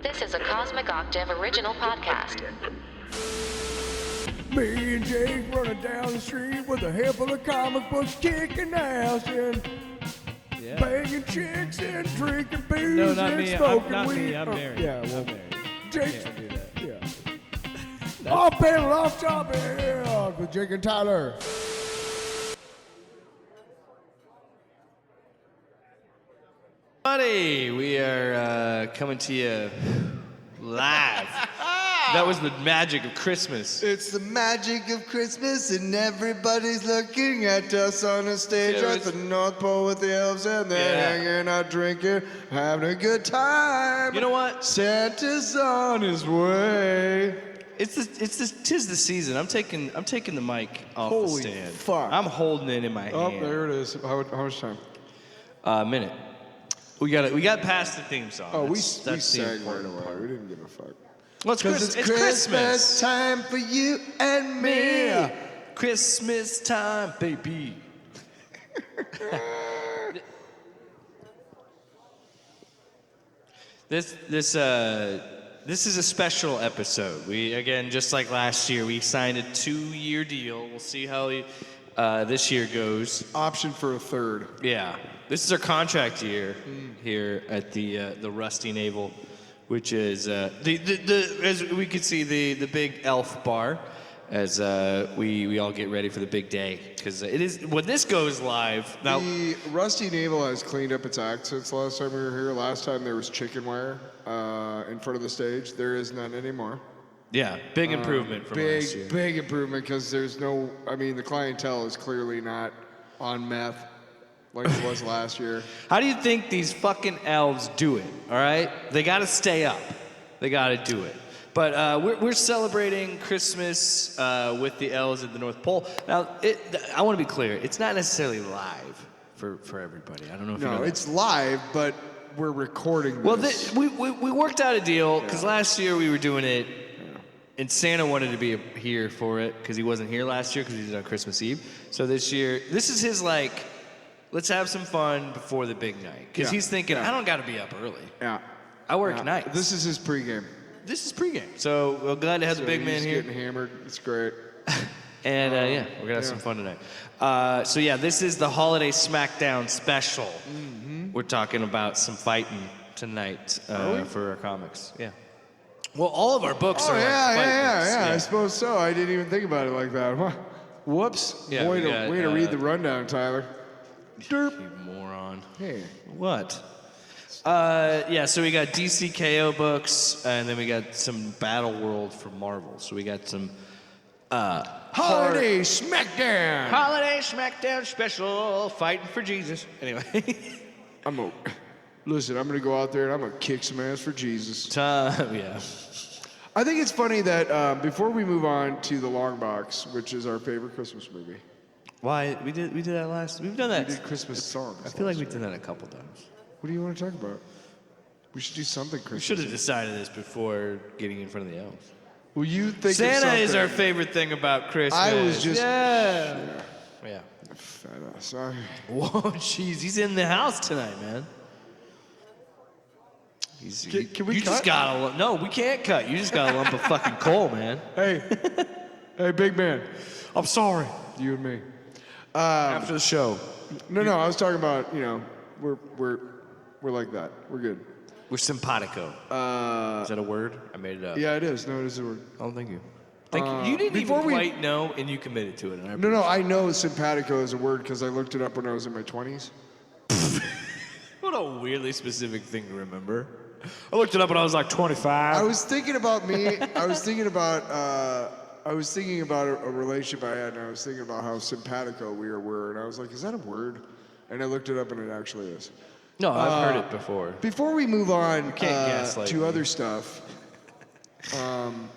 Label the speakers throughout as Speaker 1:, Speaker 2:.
Speaker 1: This is a Cosmic Octave original podcast.
Speaker 2: Me and Jake running down the street with a handful of comic books, kicking ass and banging chicks and drinking booze
Speaker 3: No, not
Speaker 2: and
Speaker 3: me.
Speaker 2: smoking
Speaker 3: Not
Speaker 2: weed.
Speaker 3: me. I'm married.
Speaker 2: Yeah, well,
Speaker 3: I'm married.
Speaker 2: Jake.
Speaker 3: Can't do that.
Speaker 2: Yeah. Off panel, off topic, yeah, with Jake and Tyler.
Speaker 4: Buddy, we are coming to you live. That was the magic of Christmas.
Speaker 5: It's the magic of Christmas, and everybody's looking at us on a stage at the North Pole with the elves, and they're hanging out, drinking, having a good time.
Speaker 4: You know what?
Speaker 5: Santa's on his way.
Speaker 4: Tis the season. I'm taking the mic off the
Speaker 5: Holy
Speaker 4: stand.
Speaker 5: fuck.
Speaker 4: I'm holding it in my
Speaker 5: Oh,
Speaker 4: hand.
Speaker 5: there it is. How much time?
Speaker 4: A minute. We got past the theme song.
Speaker 5: Oh, we
Speaker 4: that's the
Speaker 5: sang right
Speaker 4: important
Speaker 5: away.
Speaker 4: part.
Speaker 5: We didn't give a fuck.
Speaker 4: Well, it's
Speaker 5: Because it's Christmas time for you and me.
Speaker 4: Christmas time, baby. This is a special episode. We, again, just like last year, we signed a 2-year deal. We'll see how this year goes.
Speaker 5: Option for a third.
Speaker 4: Yeah, this is our contract year here at the Rusty Naval, which is as we could see the big elf bar, as we all get ready for the big day, because it is when this goes live now.
Speaker 5: The Rusty Naval has cleaned up its act since last time we were here. Last time there was chicken wire in front of the stage. There is none anymore.
Speaker 4: Yeah, big improvement from last year.
Speaker 5: Big improvement, because there's no, I mean, the clientele is clearly not on meth like it was last year.
Speaker 4: How do you think these fucking elves do it? All right, they got to stay up. They got to do it. But we're celebrating Christmas with the elves at the North Pole. Now, I want to be clear. It's not necessarily live for everybody. I don't know if you know
Speaker 5: No,
Speaker 4: that.
Speaker 5: it's live, but we're recording this.
Speaker 4: Well, we worked out a deal, because last year we were doing it, and Santa wanted to be here for it because he wasn't here last year because he did it on Christmas Eve. So this year, this is his let's have some fun before the big night, because he's thinking, I don't got to be up early.
Speaker 5: Yeah.
Speaker 4: I work nights.
Speaker 5: This is his pregame.
Speaker 4: This is pregame. So we're glad to have the big man
Speaker 5: he's
Speaker 4: here.
Speaker 5: getting hammered. It's great.
Speaker 4: And we're going to have some fun tonight. So this is the Holiday Smackdown special. Mm-hmm. We're talking about some fighting tonight for our comics. Yeah. Well, all of our books are
Speaker 5: yeah,
Speaker 4: fight books.
Speaker 5: I suppose so. I didn't even think about it like that. Huh. Whoops.
Speaker 4: Yeah,
Speaker 5: way
Speaker 4: we
Speaker 5: to
Speaker 4: got,
Speaker 5: read the rundown, Tyler. Derp.
Speaker 4: You moron.
Speaker 5: Hey.
Speaker 4: What? So we got DCKO books, and then we got some Battleworld from Marvel. So we got some
Speaker 5: Holiday Smackdown.
Speaker 4: Holiday Smackdown special, fighting for Jesus. Anyway.
Speaker 5: Listen, I'm going to go out there and I'm going to kick some ass for Jesus.
Speaker 4: Yeah.
Speaker 5: I think it's funny that before we move on to The Long Box, which is our favorite Christmas movie.
Speaker 4: Why? We did that last. We've done that.
Speaker 5: We did Christmas songs.
Speaker 4: I feel like we've done that a couple times.
Speaker 5: What do you want to talk about? We should do something Christmas.
Speaker 4: We should have decided this before getting in front of the elves.
Speaker 5: Will you think
Speaker 4: Santa
Speaker 5: of
Speaker 4: is our
Speaker 5: something?
Speaker 4: favorite thing about Christmas.
Speaker 5: I was just...
Speaker 4: Yeah.
Speaker 5: Fat ass. Sorry.
Speaker 4: Whoa, jeez. He's in the house tonight, man.
Speaker 5: Can we
Speaker 4: you
Speaker 5: cut?
Speaker 4: just got no, we can't cut. You just got a lump of fucking coal, man.
Speaker 5: Hey. Hey, big man. I'm sorry. You and me.
Speaker 4: After the show.
Speaker 5: No, I was talking about, we're like that. We're good.
Speaker 4: We're simpatico. Is that a word? I made it up.
Speaker 5: Yeah, it is. No, it is a word.
Speaker 4: Oh, thank you. Thank you. You didn't
Speaker 5: before
Speaker 4: even
Speaker 5: we-
Speaker 4: quite know, and you committed to it. And
Speaker 5: No, I know simpatico is a word because I looked it up when I was in my 20s.
Speaker 4: What a weirdly specific thing to remember. I looked it up when I was like 25.
Speaker 5: I was thinking about me. I was thinking about a relationship I had, and I was thinking about how simpatico we were, and I was like, is that a word? And I looked it up, and it actually is.
Speaker 4: No, I've heard it before.
Speaker 5: Before we move on
Speaker 4: can't gaslight
Speaker 5: to
Speaker 4: me.
Speaker 5: other stuff, I'm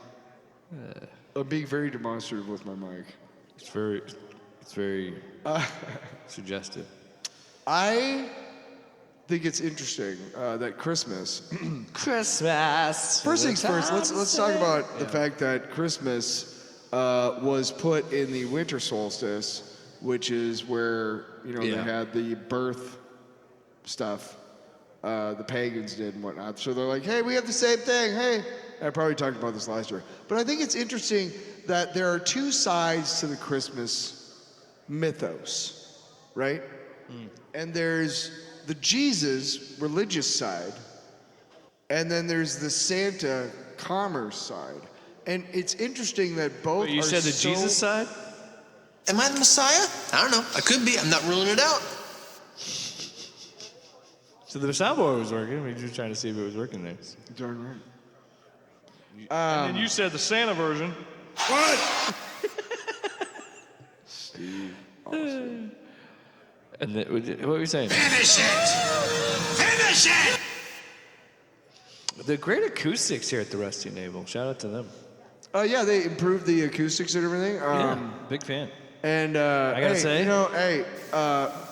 Speaker 5: being very demonstrative with my mic.
Speaker 4: It's very suggestive.
Speaker 5: I think it's interesting that Christmas.
Speaker 4: Christmas.
Speaker 5: First things first, let's talk about the fact that Christmas was put in the winter solstice, which is where they had the birth stuff the pagans did and whatnot. So they're like, hey, we have the same thing. Hey, I probably talked about this last year, but I think it's interesting that there are two sides to the Christmas mythos, right? And there's the Jesus religious side, and then there's the Santa commerce side. And it's interesting that both
Speaker 4: You
Speaker 5: are
Speaker 4: said the
Speaker 5: so...
Speaker 4: Jesus side?
Speaker 3: Am I the Messiah? I don't know. I could be. I'm not ruling it out.
Speaker 4: So the soundboard was working. We were just trying to see if it was working there.
Speaker 5: Darn right.
Speaker 4: And then you said the Santa version.
Speaker 5: What? Steve. Awesome.
Speaker 4: And then, what were you saying?
Speaker 3: Finish it! Finish it!
Speaker 4: The great acoustics here at the Rusty Navel. Shout out to them.
Speaker 5: Yeah, they improved the acoustics and everything.
Speaker 4: Big fan.
Speaker 5: And
Speaker 4: I gotta say,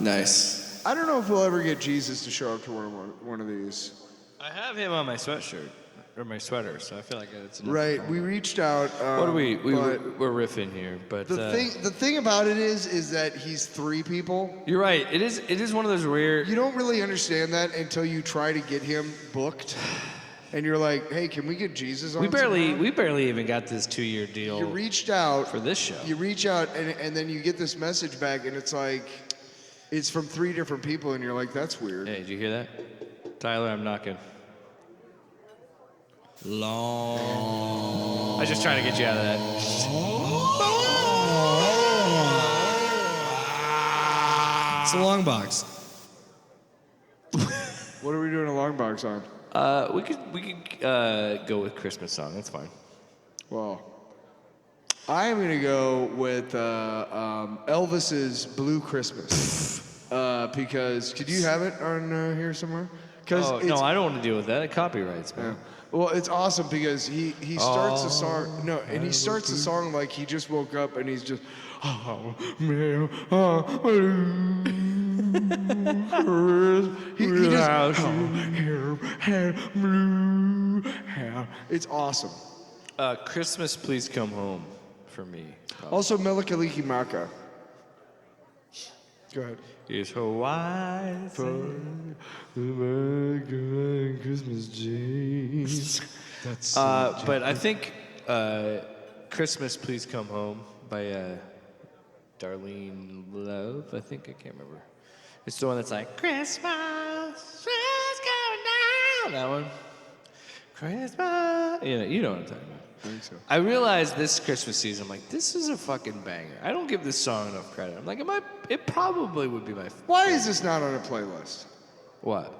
Speaker 3: Nice.
Speaker 5: I don't know if we'll ever get Jesus to show up to one of these.
Speaker 4: I have him on my sweatshirt or my sweater, so I feel like it's enough.
Speaker 5: Right, we reached out.
Speaker 4: What are we're
Speaker 5: but
Speaker 4: riffing here, but
Speaker 5: the thing about it is that he's three people.
Speaker 4: you're right. It is one of those rare.
Speaker 5: You don't really understand that until you try to get him booked, and you're like, "Hey, can we get Jesus on?"
Speaker 4: We
Speaker 5: sometime?
Speaker 4: barely even got this 2-year deal.
Speaker 5: You reached out
Speaker 4: for this show.
Speaker 5: You reach out, and then you get this message back, and it's like, it's from 3 different people, and you're like, "That's weird."
Speaker 4: Hey, did you hear that, Tyler? I'm knocking.
Speaker 3: Long.
Speaker 4: I was just trying to get you out of that.
Speaker 3: It's a long box.
Speaker 5: What are we doing a long box on?
Speaker 4: We could go with Christmas song. That's fine.
Speaker 5: Well, I am gonna go with Elvis's "Blue Christmas" because could you have it on here somewhere?
Speaker 4: Oh, no, I don't want to deal with that. It copyrights, man.
Speaker 5: Well, it's awesome because he starts the song. No, and he starts the song like he just woke up and he's just. It's awesome.
Speaker 4: Christmas, Please Come Home for me.
Speaker 5: Also, Melikaliki Maka. Go ahead.
Speaker 4: Is Hawaii for Christmas jeans.
Speaker 5: That's
Speaker 4: but I think Christmas, Please Come Home by Darlene Love. I think I can't remember. It's the one that's like Christmas is going down. That one. Christmas. You know what I'm talking about.
Speaker 5: I think so.
Speaker 4: I realized this Christmas season, I'm like, this is a fucking banger. I don't give this song enough credit. I'm like, it probably would be my
Speaker 5: Why is this not on a playlist?
Speaker 4: What?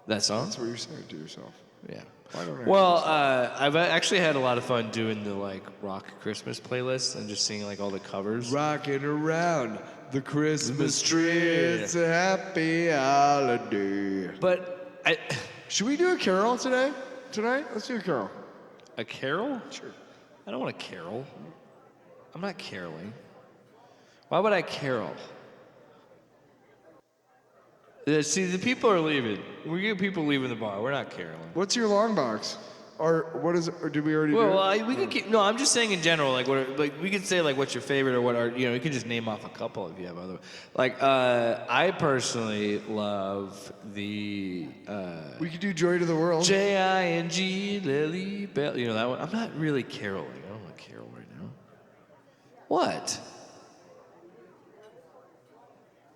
Speaker 4: That song?
Speaker 5: That's what you're saying to yourself.
Speaker 4: Yeah.
Speaker 5: Why don't I
Speaker 4: Well, I've actually had a lot of fun doing the like rock Christmas playlist and just seeing like all the covers.
Speaker 5: Rocking around the Christmas tree, it's a happy holiday.
Speaker 4: But
Speaker 5: Should we do a carol tonight? Let's do a carol.
Speaker 4: a carol?
Speaker 5: Sure.
Speaker 4: I don't want to carol. I'm not caroling. Why would I carol? See, the people are leaving. We get people leaving the bar. We're not caroling.
Speaker 5: What's your long box? Or what is it? Or did we already do
Speaker 4: Well,
Speaker 5: it?
Speaker 4: we could keep. No, I'm just saying in general. Like, we could say like, what's your favorite, or what are you can just name off a couple if you have other. Like, I personally love the
Speaker 5: We could do Joy to the World.
Speaker 4: J-I-N-G Lily Bell. You know that one. I'm not really caroling. I don't want to carol right now. What?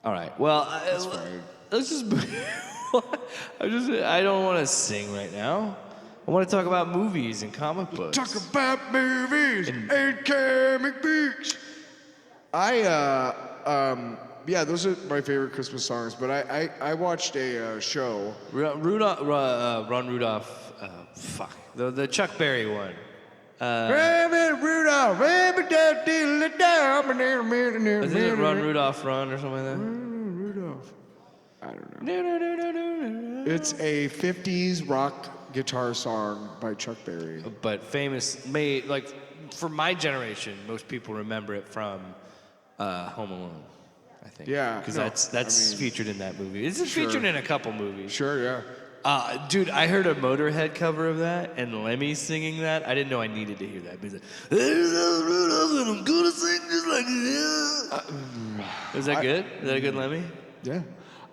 Speaker 4: All right. Well,
Speaker 5: That's fine.
Speaker 4: let's just. I don't want to sing right now. I want to talk about movies and comic books.
Speaker 5: Talk about movies and comic books. Yeah, those are my favorite Christmas songs. But I watched a show.
Speaker 4: Run Rudolph. Fuck. The Chuck Berry one.
Speaker 5: Rabbit Rudolph, rabbit da diddle da.
Speaker 4: Isn't it Run Rudolph Run or something like that?
Speaker 5: Rudolph. I don't know. It's a 50s rock guitar song by Chuck Berry.
Speaker 4: But famous, like for my generation, most people remember it from Home Alone, I think.
Speaker 5: Yeah,
Speaker 4: because
Speaker 5: no,
Speaker 4: that's featured in that movie. It's featured in a couple movies.
Speaker 5: Sure, yeah.
Speaker 4: Dude, I heard a Motorhead cover of that, and Lemmy singing that. I didn't know I needed to hear that. He's like, and I'm gonna sing just like this. Is that good? Is that a good Lemmy?
Speaker 5: Yeah.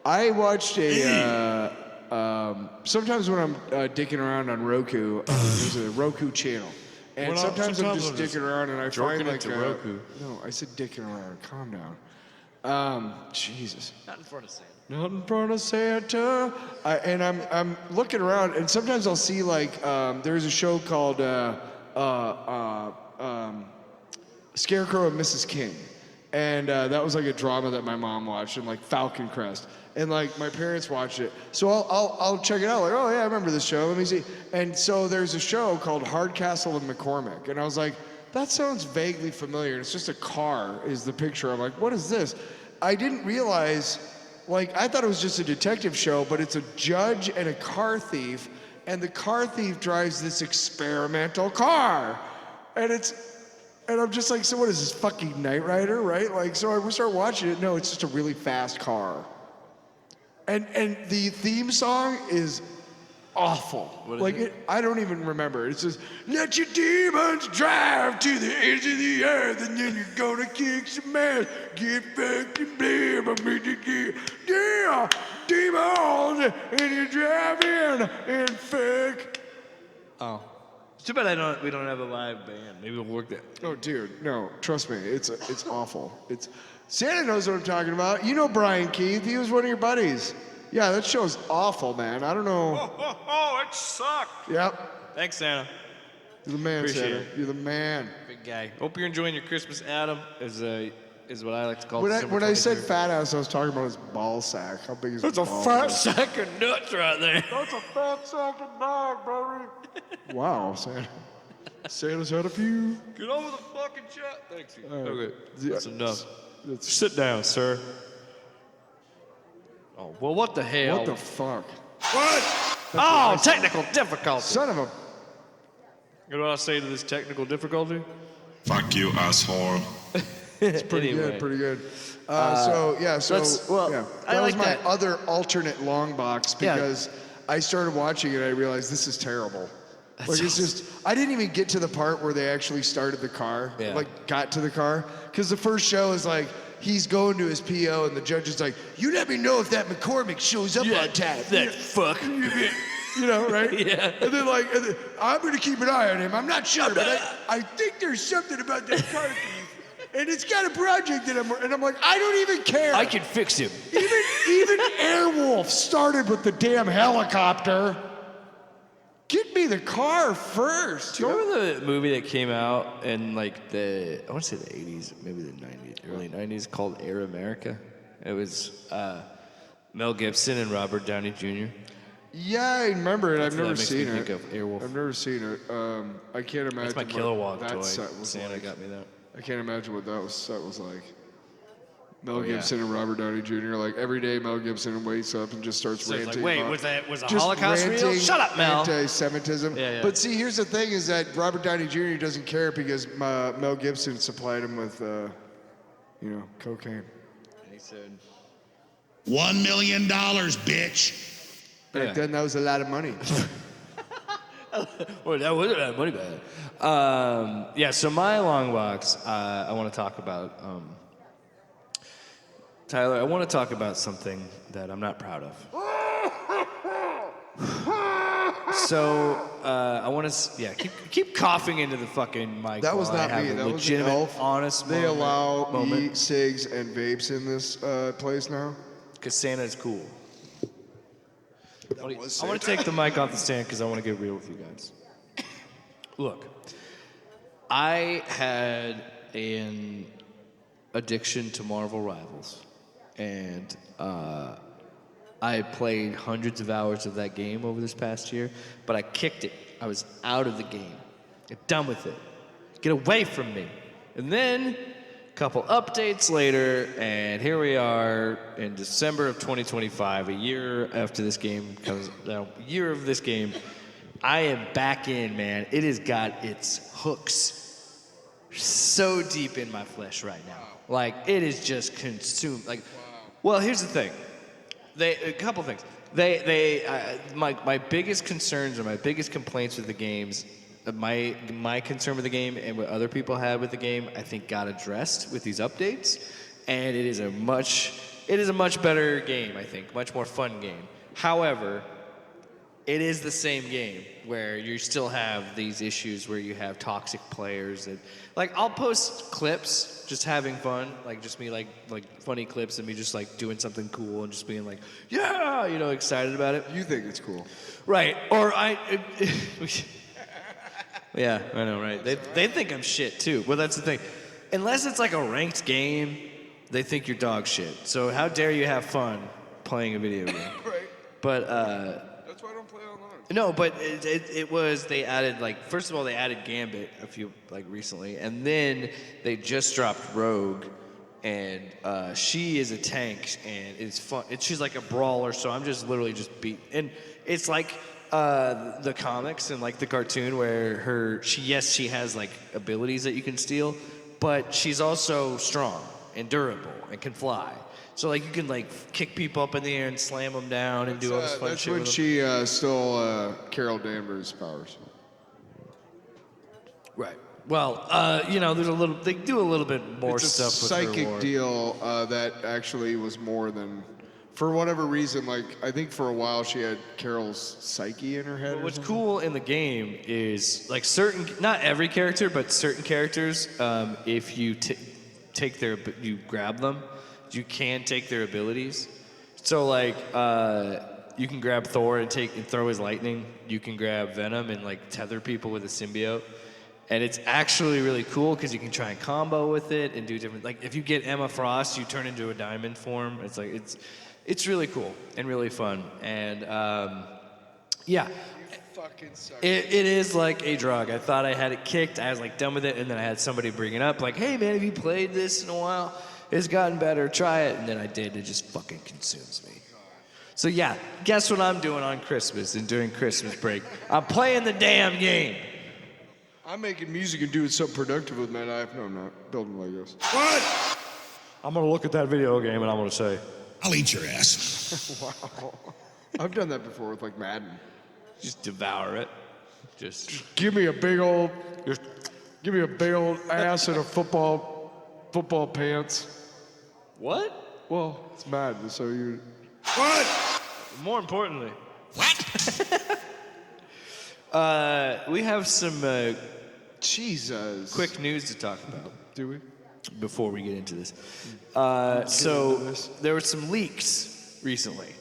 Speaker 5: I watched a sometimes when I'm dicking around on Roku, there's a Roku channel. And sometimes I'm just dicking around and I find like
Speaker 4: Roku.
Speaker 5: No, I said dicking around. Calm down. Jesus.
Speaker 4: Not in front of Santa.
Speaker 5: Not in front of Santa. And I'm looking around, and sometimes I'll see like there's a show called Scarecrow and Mrs. King, and that was like a drama that my mom watched, and like Falcon Crest, and like my parents watched it. So I'll check it out. Like, oh yeah, I remember this show. Let me see. And so there's a show called Hardcastle and McCormick, and I was like, that sounds vaguely familiar. It's just a car is the picture. I'm like, what is this? I didn't realize. Like, I thought it was just a detective show, but it's a judge and a car thief, and the car thief drives this experimental car. And I'm just like, so what is this, fucking Knight Rider, right? Like, so I start watching it. No, it's just a really fast car. And the theme song is awful. Like, I don't even remember. It's just, let your demons drive to the edge of the earth, and then you're gonna kick some ass. Get fucking blame, yeah, demons, and you drive in and fuck.
Speaker 4: Oh. It's too bad we don't have a live band. Maybe we'll work that.
Speaker 5: Oh, dude, no, trust me, it's awful. Santa knows what I'm talking about. You know Brian Keith, he was one of your buddies. Yeah, that show's awful, man. I don't know.
Speaker 4: Oh, it sucked.
Speaker 5: Yep.
Speaker 4: Thanks, Santa.
Speaker 5: You're the man,
Speaker 4: Appreciate
Speaker 5: Santa.
Speaker 4: it.
Speaker 5: You're the man.
Speaker 4: Big guy. Hope you're enjoying your Christmas, Adam, is what I like to call
Speaker 5: When I said fat ass, I was talking about his ball sack. How big is his ball
Speaker 4: fat
Speaker 5: sack?
Speaker 4: sack of nuts right there.
Speaker 5: That's a fat sack of dog, baby. Wow, Santa. Santa's had a few.
Speaker 4: Get over the fucking chat. Thanks.
Speaker 5: Okay.
Speaker 4: That's enough. Sit down, sir. Oh, well, what the hell?
Speaker 5: What the fuck?
Speaker 4: What? Oh, technical difficulty.
Speaker 5: Son of a...
Speaker 4: You know what I say to this technical difficulty?
Speaker 6: Fuck you, asshole.
Speaker 5: It's pretty
Speaker 4: Anyway.
Speaker 5: good, pretty good.
Speaker 4: I
Speaker 5: That
Speaker 4: like
Speaker 5: was my
Speaker 4: that.
Speaker 5: other alternate long box because I started watching it and I realized this is terrible. Like it's just, I didn't even get to the part where they actually started the car, like got to the car. Because the first show is like, he's going to his PO and the judge is like, you let me know if that McCormick shows up on time.
Speaker 4: That fuck.
Speaker 5: You know, right?
Speaker 4: Yeah.
Speaker 5: And then like, I'm going to keep an eye on him. I'm not sure, but I think there's something about that car thief. And it's got a project that I'm like, I don't even care.
Speaker 4: I can fix him.
Speaker 5: Even Airwolf started with the damn helicopter. Get me the car first.
Speaker 4: Do you remember the movie that came out in like I want to say the 80s, maybe the 90s, early 90s, called Air America? It was Mel Gibson and Robert Downey Jr.
Speaker 5: Yeah, I remember it. I've never seen it.
Speaker 4: Think of Airwolf.
Speaker 5: I've never seen it. I can't imagine.
Speaker 4: That's my
Speaker 5: what
Speaker 4: Kilowog
Speaker 5: that
Speaker 4: toy.
Speaker 5: set was
Speaker 4: Santa
Speaker 5: like.
Speaker 4: got me that.
Speaker 5: I can't imagine what that set was like. Mel Gibson and Robert Downey Jr. Like every day, Mel Gibson wakes up and just starts ranting.
Speaker 4: Like, wait,
Speaker 5: about
Speaker 4: was the
Speaker 5: just
Speaker 4: Holocaust real?
Speaker 5: ranting
Speaker 4: Shut up, Mel.
Speaker 5: Anti-Semitism.
Speaker 4: Yeah.
Speaker 5: But see, here's the thing: is that Robert Downey Jr. doesn't care because Mel Gibson supplied him with, cocaine.
Speaker 4: And he said,
Speaker 6: $1 million, bitch.
Speaker 5: Back then, that was a lot of money.
Speaker 4: well, that wasn't that money bad. So my long box, I want to talk about. Tyler, I want to talk about something that I'm not proud of. So I want to, keep coughing into the fucking mic.
Speaker 5: That was
Speaker 4: while
Speaker 5: not
Speaker 4: I have
Speaker 5: me.
Speaker 4: a
Speaker 5: That was an
Speaker 4: legitimate,
Speaker 5: elf.
Speaker 4: honest
Speaker 5: They allow
Speaker 4: moment.
Speaker 5: e-cigs and vapes in this place now.
Speaker 4: Because Santa's cool. I want to take the mic off the stand because I want to get real with you guys. Look, I had an addiction to Marvel Rivals, and I played hundreds of hours of that game over this past year, but I kicked it. I was out of the game. Get done with it. Get away from me. And then a couple updates later, and here we are in December of 2025, a year after this game comes out, a year of this game. I am back in, man. It has got its hooks so deep in my flesh right now. Like, it is just consumed. Like, well, here's the thing. A couple things. My biggest concerns or my biggest complaints with the games, my concern with the game and what other people had with the game, I think got addressed with these updates, and it is a much better game. I think, much more fun game. However, it is the same game where you still have these issues where you have toxic players that, like, I'll post clips just having fun, like just me like funny clips of me just like doing something cool and just being like, yeah, you know, excited about it.
Speaker 5: You think it's cool,
Speaker 4: right? Or yeah, I know, right? They think I'm shit too. Well, that's the thing. Unless it's like a ranked game, they think you're dog shit. So how dare you have fun playing a video game?
Speaker 5: right?
Speaker 4: But
Speaker 5: That's why I don't play online.
Speaker 4: no, but it was, they added, like, first of all, they added Gambit a few, like, recently, and then they just dropped Rogue, and she is a tank, and it's fun. She's like a brawler, so I'm just literally just and it's like the comics and like the cartoon where she has like abilities that you can steal, but she's also strong and durable and can fly. So like you can like kick people up in the air and slam them down and do all this fun shit.
Speaker 5: That's when she stole Carol Danvers' powers.
Speaker 4: Right. Well, you know, they do a little bit more
Speaker 5: It's a
Speaker 4: stuff with her
Speaker 5: psychic
Speaker 4: lore.
Speaker 5: deal that actually was more than, for whatever reason, like I think for a while she had Carol's psyche in her head.
Speaker 4: But
Speaker 5: or
Speaker 4: what's
Speaker 5: something.
Speaker 4: cool in the game is like not every character, but certain characters, if you you grab them, you can take their abilities. So like you can grab Thor and throw his lightning. You can grab Venom and like tether people with a symbiote. And it's actually really cool because you can try and combo with it and do different. Like if you get Emma Frost, you turn into a diamond form. It's like it's really cool and really fun. And yeah.
Speaker 5: Fucking suck.
Speaker 4: It is like a drug. I thought I had it kicked. I was like done with it, and then I had somebody bring it up, like, "Hey man, have you played this in a while? It's gotten better. Try it." And then I did. It just fucking consumes me. So yeah, guess what I'm doing on Christmas and during Christmas break? I'm playing the damn game.
Speaker 5: I'm making music and doing something productive with my life. No, I'm not. Building Legos.
Speaker 6: What?
Speaker 4: I'm gonna look at that video game and I'm gonna say,
Speaker 6: I'll eat your ass.
Speaker 5: Wow. I've done that before with like Madden.
Speaker 4: just devour it. Just
Speaker 5: Give me a big old ass and a football pants.
Speaker 4: what?
Speaker 5: Well, it's Madden, so you.
Speaker 6: What?
Speaker 4: More importantly,
Speaker 6: What?
Speaker 4: we have some
Speaker 5: Jesus.
Speaker 4: quick news to talk about
Speaker 5: Do we?
Speaker 4: before we get into this.
Speaker 5: into
Speaker 4: So
Speaker 5: this.
Speaker 4: there were some leaks recently.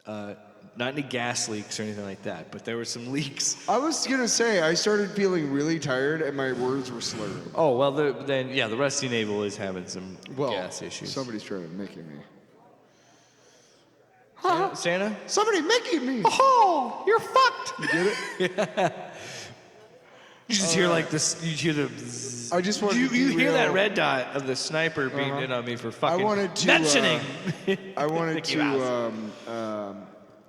Speaker 4: Not any gas leaks or anything like that, but there were some leaks.
Speaker 5: I was gonna say I started feeling really tired and my words were slurring.
Speaker 4: Oh, well, the Rusty Navel is having some
Speaker 5: Well,
Speaker 4: gas issues.
Speaker 5: somebody's trying to Mickey me.
Speaker 4: Santa?
Speaker 5: Somebody Mickey me.
Speaker 4: Oh, you're fucked.
Speaker 5: You get it?
Speaker 4: You just hear like this, you hear the bzzz.
Speaker 5: I just wanted to
Speaker 4: You hear that
Speaker 5: derail-
Speaker 4: red dot of the sniper beaming in on me for fucking
Speaker 5: wanted to,
Speaker 4: mentioning.
Speaker 5: I wanted
Speaker 4: Mickey Mouse.
Speaker 5: to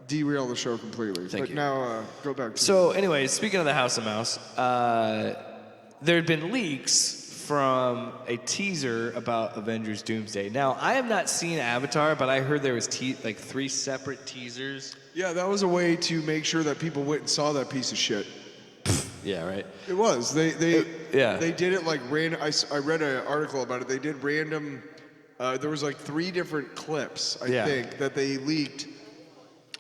Speaker 5: derail the show completely.
Speaker 4: Thank
Speaker 5: but
Speaker 4: you.
Speaker 5: now go back to
Speaker 4: So, anyways, speaking of the House of Mouse, there had been leaks from a teaser about Avengers Doomsday. Now, I have not seen Avatar, but I heard there was like 3 separate teasers.
Speaker 5: Yeah, that was a way to make sure that people went and saw that piece of shit.
Speaker 4: Yeah, right.
Speaker 5: It was. They
Speaker 4: yeah.
Speaker 5: They did it like random. I read an article about it. They did random. There was like 3 different clips, I think, that they leaked,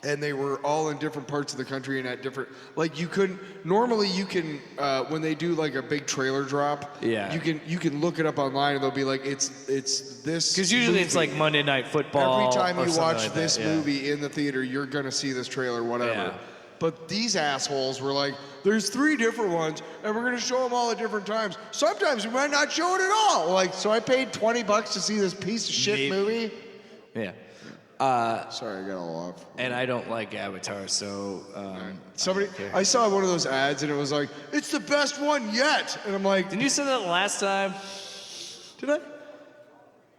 Speaker 5: and they were all in different parts of the country and at different. Like you couldn't normally you can when they do like a big trailer drop.
Speaker 4: Yeah.
Speaker 5: You can look it up online and they'll be like it's this.
Speaker 4: Because usually it's
Speaker 5: movie.
Speaker 4: like Monday Night Football.
Speaker 5: Every time
Speaker 4: or
Speaker 5: you
Speaker 4: something
Speaker 5: watch
Speaker 4: like
Speaker 5: this
Speaker 4: that, yeah.
Speaker 5: movie in the theater, you're gonna see this trailer, whatever.
Speaker 4: Yeah.
Speaker 5: But these assholes were like, there's 3 different ones, and we're gonna show them all at different times. Sometimes we might not show it at all. Like, so I paid $20 to see this piece of shit movie.
Speaker 4: Yeah.
Speaker 5: Sorry, I got all off.
Speaker 4: And I don't like Avatar, so
Speaker 5: Somebody, I saw one of those ads, and it was like, it's the best one yet. And I'm like,
Speaker 4: Didn't you say that last time?
Speaker 5: did I?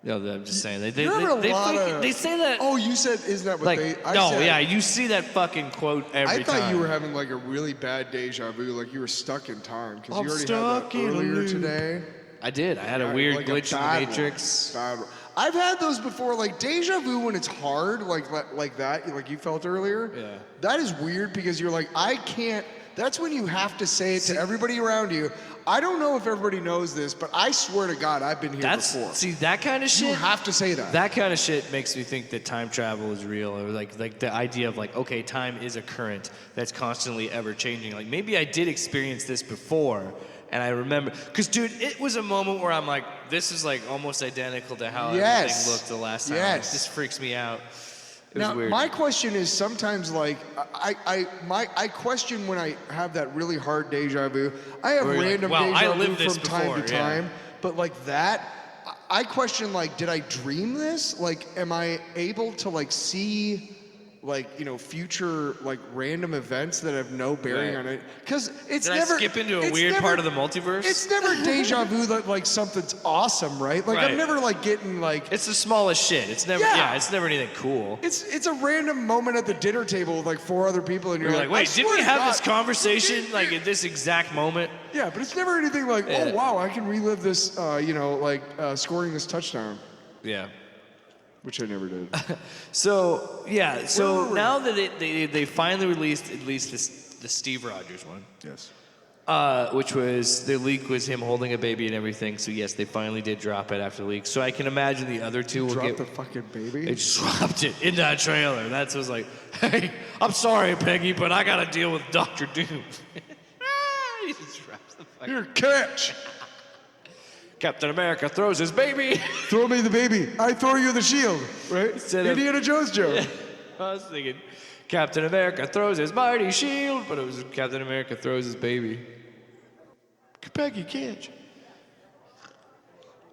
Speaker 4: No, I'm just saying. They
Speaker 5: You're having a lot
Speaker 4: fucking-
Speaker 5: of-
Speaker 4: they say that.
Speaker 5: Oh, you said, isn't that what
Speaker 4: like,
Speaker 5: they? I
Speaker 4: no,
Speaker 5: said,
Speaker 4: yeah, you see that fucking quote every
Speaker 5: I thought
Speaker 4: time.
Speaker 5: you were having like a really bad deja vu, like you were stuck in time because
Speaker 4: I'm
Speaker 5: you already
Speaker 4: stuck
Speaker 5: had
Speaker 4: in
Speaker 5: that
Speaker 4: a
Speaker 5: earlier
Speaker 4: loop.
Speaker 5: today.
Speaker 4: I did. I had a weird
Speaker 5: Like
Speaker 4: glitch in
Speaker 5: bad
Speaker 4: the
Speaker 5: one.
Speaker 4: Matrix.
Speaker 5: Bad one. I've had those before, like deja vu when it's hard, like that, like you felt earlier.
Speaker 4: Yeah.
Speaker 5: That is weird because you're like, I can't. that's when you have to say it to everybody around you. I don't know if everybody knows this, but I swear to God, I've been here before.
Speaker 4: See, that kind of shit.
Speaker 5: You have to say that.
Speaker 4: That kind of shit makes me think that time travel is real, or like the idea of like, okay, time is a current that's constantly ever changing. Like maybe I did experience this before, and I remember, because dude, it was a moment where I'm like, this is like almost identical to how everything looked the last time. Like, this freaks me out. It was weird.
Speaker 5: My question is sometimes like I question when I have that really hard deja vu. I have random deja vu from time to time, but like that, I question like, did I dream this? Like, am I able to like see like, you know, future like random events that have no bearing on it? Because it's
Speaker 4: Did
Speaker 5: never.
Speaker 4: I skip into a weird part of the multiverse?
Speaker 5: It's never deja vu that like something's awesome, right? Like I'm never like getting like.
Speaker 4: It's the smallest shit. It's never. Yeah, it's never anything cool.
Speaker 5: It's a random moment at the dinner table with like 4 other people, and you're like,
Speaker 4: wait, didn't we have this conversation like at this exact moment?
Speaker 5: Yeah, but it's never anything like, oh wow, I can relive this, you know, like scoring this touchdown.
Speaker 4: Yeah.
Speaker 5: Which I never did.
Speaker 4: So yeah, so now that they finally released at least the Steve Rogers one.
Speaker 5: Yes.
Speaker 4: Which was, the leak was him holding a baby and everything. So yes, they finally did drop it after the leak. So I can imagine the other two will get.
Speaker 5: Drop the fucking baby?
Speaker 4: They just dropped it in that trailer. That was like, hey, I'm sorry, Peggy, but I gotta deal with Dr. Doom. He just drops the fucking.
Speaker 5: Here, catch!
Speaker 4: Captain America throws his baby.
Speaker 5: Throw me the baby. I throw you the shield, right? Indiana Jones joke.
Speaker 4: Yeah, I was thinking, Captain America throws his mighty shield, but it was Captain America throws his baby. Peggy, catch.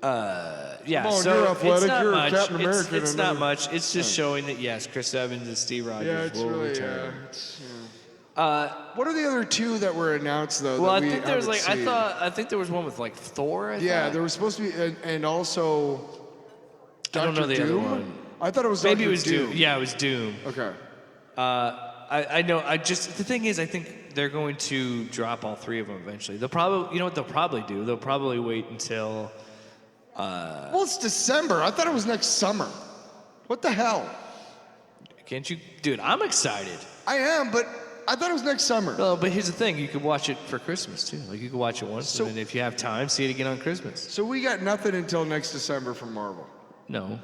Speaker 4: Yeah,
Speaker 5: Come on,
Speaker 4: so
Speaker 5: you're athletic.
Speaker 4: it's not
Speaker 5: You're
Speaker 4: much.
Speaker 5: Captain America.
Speaker 4: It's not much. It's just showing that yes, Chris Evans and Steve Rogers will return.
Speaker 5: What are the other two that were announced though?
Speaker 4: Well,
Speaker 5: that
Speaker 4: I think there was like
Speaker 5: seen?
Speaker 4: I think there was one with like Thor.
Speaker 5: Yeah, there was supposed to be, and also.
Speaker 4: I don't know the other one.
Speaker 5: I thought it was.
Speaker 4: Maybe
Speaker 5: Dr.
Speaker 4: it was Doom. Yeah, it was Doom.
Speaker 5: Okay.
Speaker 4: I know. I just the thing is, I think they're going to drop all 3 of them eventually. They'll probably, you know what they'll probably do? They'll probably wait until.
Speaker 5: Well, it's December. I thought it was next summer. What the hell?
Speaker 4: Can't you, dude? I'm excited.
Speaker 5: I am, but I thought it was next summer.
Speaker 4: No, but here's the thing: you could watch it for Christmas too. Like you could watch it once, and then if you have time, see it again on Christmas.
Speaker 5: So we got nothing until next December from Marvel.
Speaker 4: No,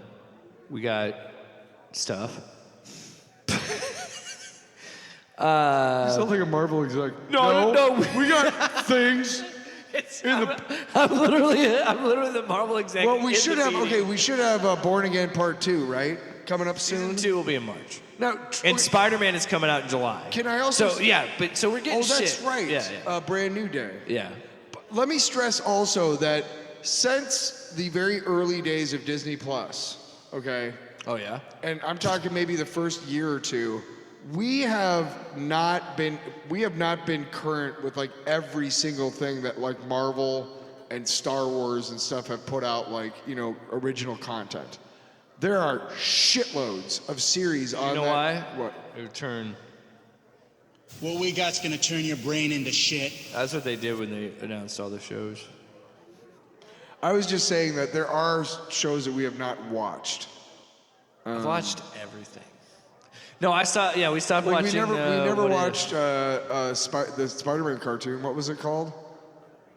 Speaker 4: we got stuff.
Speaker 5: You sound like a Marvel exec. No, we got things.
Speaker 4: I'm literally the Marvel exec.
Speaker 5: Well, we should have. Okay, we should have Born Again Part 2, right? Coming up soon.
Speaker 4: Season 2 will be in March.
Speaker 5: Now,
Speaker 4: and Spider-Man is coming out in July.
Speaker 5: Can I also?
Speaker 4: So yeah, but so we're getting.
Speaker 5: Oh, that's
Speaker 4: shit.
Speaker 5: right.
Speaker 4: Yeah.
Speaker 5: Brand New Day.
Speaker 4: Yeah.
Speaker 5: But let me stress also that since the very early days of Disney Plus, okay.
Speaker 4: Oh yeah.
Speaker 5: And I'm talking maybe the first year or two. We have not been current with like every single thing that like Marvel and Star Wars and stuff have put out, like, you know, original content. There are shitloads of series on that.
Speaker 4: You know why?
Speaker 5: What?
Speaker 4: It would turn.
Speaker 6: What we got's gonna turn your brain into shit.
Speaker 4: That's what they did when they announced all the shows.
Speaker 5: I was just saying that there are shows that we have not watched.
Speaker 4: I've watched everything. No, I stopped. Yeah, we stopped
Speaker 5: like
Speaker 4: watching.
Speaker 5: We never watched the Spider-Man cartoon. What was it called?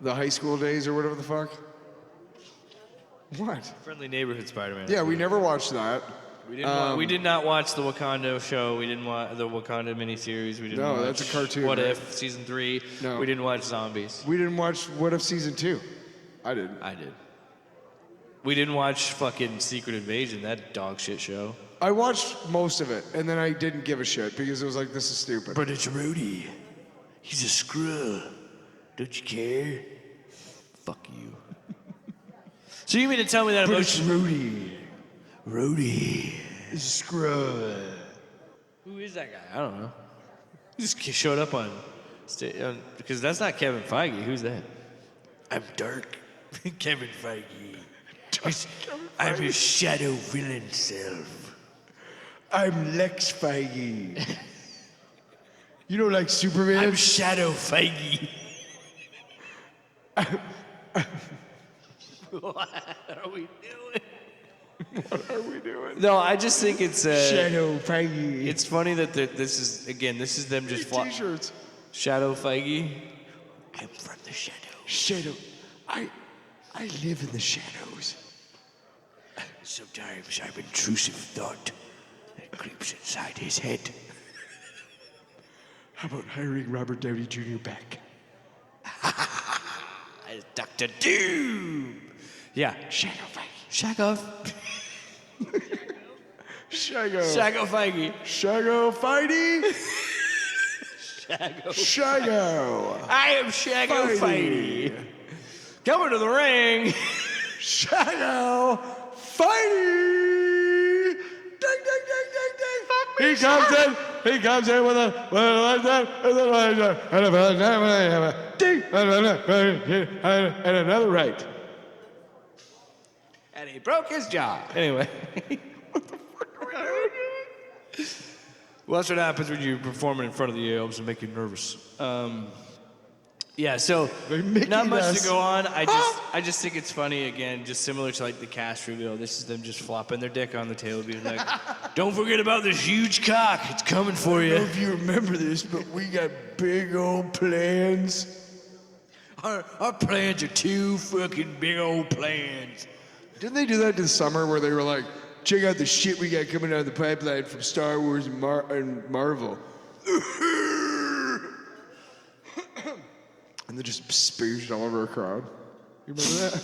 Speaker 5: The High School Days or whatever the fuck. What?
Speaker 4: Friendly Neighborhood Spider-Man.
Speaker 5: Yeah, we never watched that.
Speaker 4: We did not watch the Wakanda show. We didn't watch the Wakanda miniseries. We didn't.
Speaker 5: No,
Speaker 4: watch
Speaker 5: that's a cartoon.
Speaker 4: What
Speaker 5: right?
Speaker 4: If season 3?
Speaker 5: No.
Speaker 4: We didn't watch Zombies.
Speaker 5: We didn't watch What If season 2. I didn't.
Speaker 4: I did. We didn't watch fucking Secret Invasion, that dog shit show.
Speaker 5: I watched most of it, and then I didn't give a shit because it was like, this is stupid.
Speaker 4: But it's Rudy. He's a screw. Don't you care? Fuck you. So you mean to tell me that
Speaker 5: But
Speaker 4: about
Speaker 5: it's Rudy.
Speaker 4: Rudy?
Speaker 5: He's a screw.
Speaker 4: Who is that guy? I don't know. He just showed up on stage because that's not Kevin Feige. Who's that? I'm Dark Kevin Feige. I'm his shadow villain self.
Speaker 5: I'm Lex Feige. You know, like Superman?
Speaker 4: I'm Shadow Feige. What are we doing?
Speaker 5: What are we doing?
Speaker 4: No, I just think it's
Speaker 5: Shadow Feige.
Speaker 4: It's funny that this is them just
Speaker 5: T-shirts.
Speaker 4: Shadow Feige.
Speaker 2: I'm from the shadow. Shadow. I live in the shadows. Sometimes I have intrusive thought that creeps inside his head. How about hiring Robert Downey Jr. back?
Speaker 4: Dr. Doom. Yeah.
Speaker 2: Shadow Feige.
Speaker 4: Shago.
Speaker 5: Shago.
Speaker 4: Shago Feige.
Speaker 5: Shago Fighty.
Speaker 4: Shago.
Speaker 5: Shago.
Speaker 4: I am Shago Feige. Coming to the ring.
Speaker 5: Shago Fighty. Ding, ding, ding, ding, ding. He comes in. He comes in with a ding and another right.
Speaker 4: And he broke his jaw. Anyway. Well, that's what happens when you're performing in front of the elves and make you nervous. Yeah, so not much to go on. I just think it's funny, again, just similar to like the cast reveal. This is them just flopping their dick on the table, being like, don't forget about this huge cock. It's coming for
Speaker 2: I
Speaker 4: you.
Speaker 2: don't know if you remember this, but we got big old plans.
Speaker 4: Our plans are two fucking big old plans.
Speaker 5: Didn't they do that this summer where they were like, check out the shit we got coming out of the pipeline from Star Wars and Marvel? And they just spaged all over a crowd. You remember that?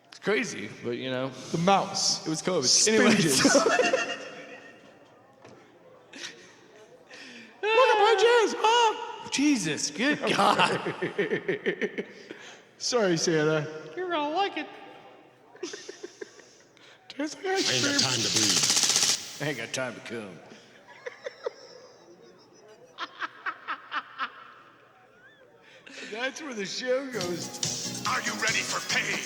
Speaker 4: It's crazy, but you know.
Speaker 5: The mouse.
Speaker 4: It was COVID.
Speaker 5: Spages.
Speaker 4: Anyways.
Speaker 5: Look at my jazz. Oh.
Speaker 4: Jesus, good God.
Speaker 5: Sorry, Santa.
Speaker 4: You're gonna like it.
Speaker 5: Tastes like
Speaker 6: I
Speaker 5: ice
Speaker 6: ain't
Speaker 5: cream.
Speaker 6: got time to breathe.
Speaker 4: I ain't got time to come.
Speaker 2: That's where the show goes.
Speaker 7: Are you ready for pain?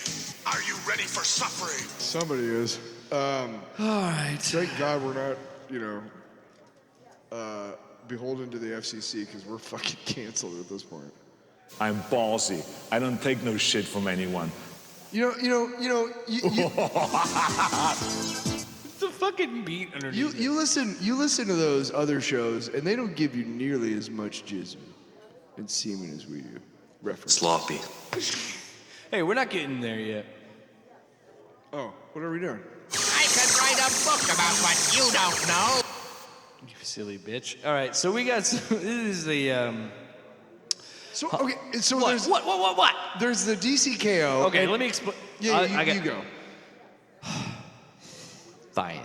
Speaker 7: Are you ready for suffering?
Speaker 5: Somebody is.
Speaker 4: All right.
Speaker 5: Thank God we're not, beholden to the FCC because we're fucking canceled at this point.
Speaker 8: I'm ballsy. I don't take no shit from anyone.
Speaker 5: You
Speaker 4: It's a fucking beat underneath.
Speaker 5: you listen to those other shows and they don't give you nearly as much jism and semen as we do. Reference.
Speaker 3: Sloppy.
Speaker 4: Hey, we're not getting there yet.
Speaker 5: Oh, what are we doing?
Speaker 7: I could write a book about what you don't know.
Speaker 4: You silly bitch. All right, so we got this is the
Speaker 5: So okay, so
Speaker 4: what?
Speaker 5: there's
Speaker 4: What?
Speaker 5: there's the DCKO.
Speaker 4: Okay,
Speaker 5: and-
Speaker 4: let me explain.
Speaker 5: Yeah, you go.
Speaker 4: Fine.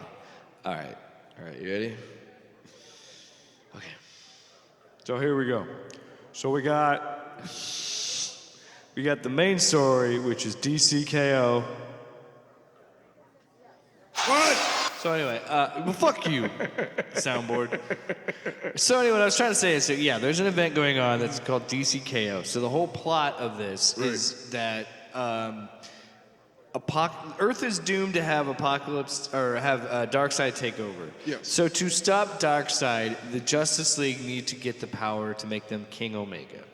Speaker 4: All right, you ready? Okay. So here we go. So we got the main story, which is DCKO.
Speaker 5: What?
Speaker 4: So anyway, well, fuck you, soundboard. So anyway, what I was trying to say is that, yeah, there's an event going on that's called DCKO. So the whole plot of this is that Earth is doomed to have Apocalypse, or have Darkseid take over.
Speaker 5: Yes.
Speaker 4: So to stop Darkseid, the Justice League need to get the power to make them King Omega.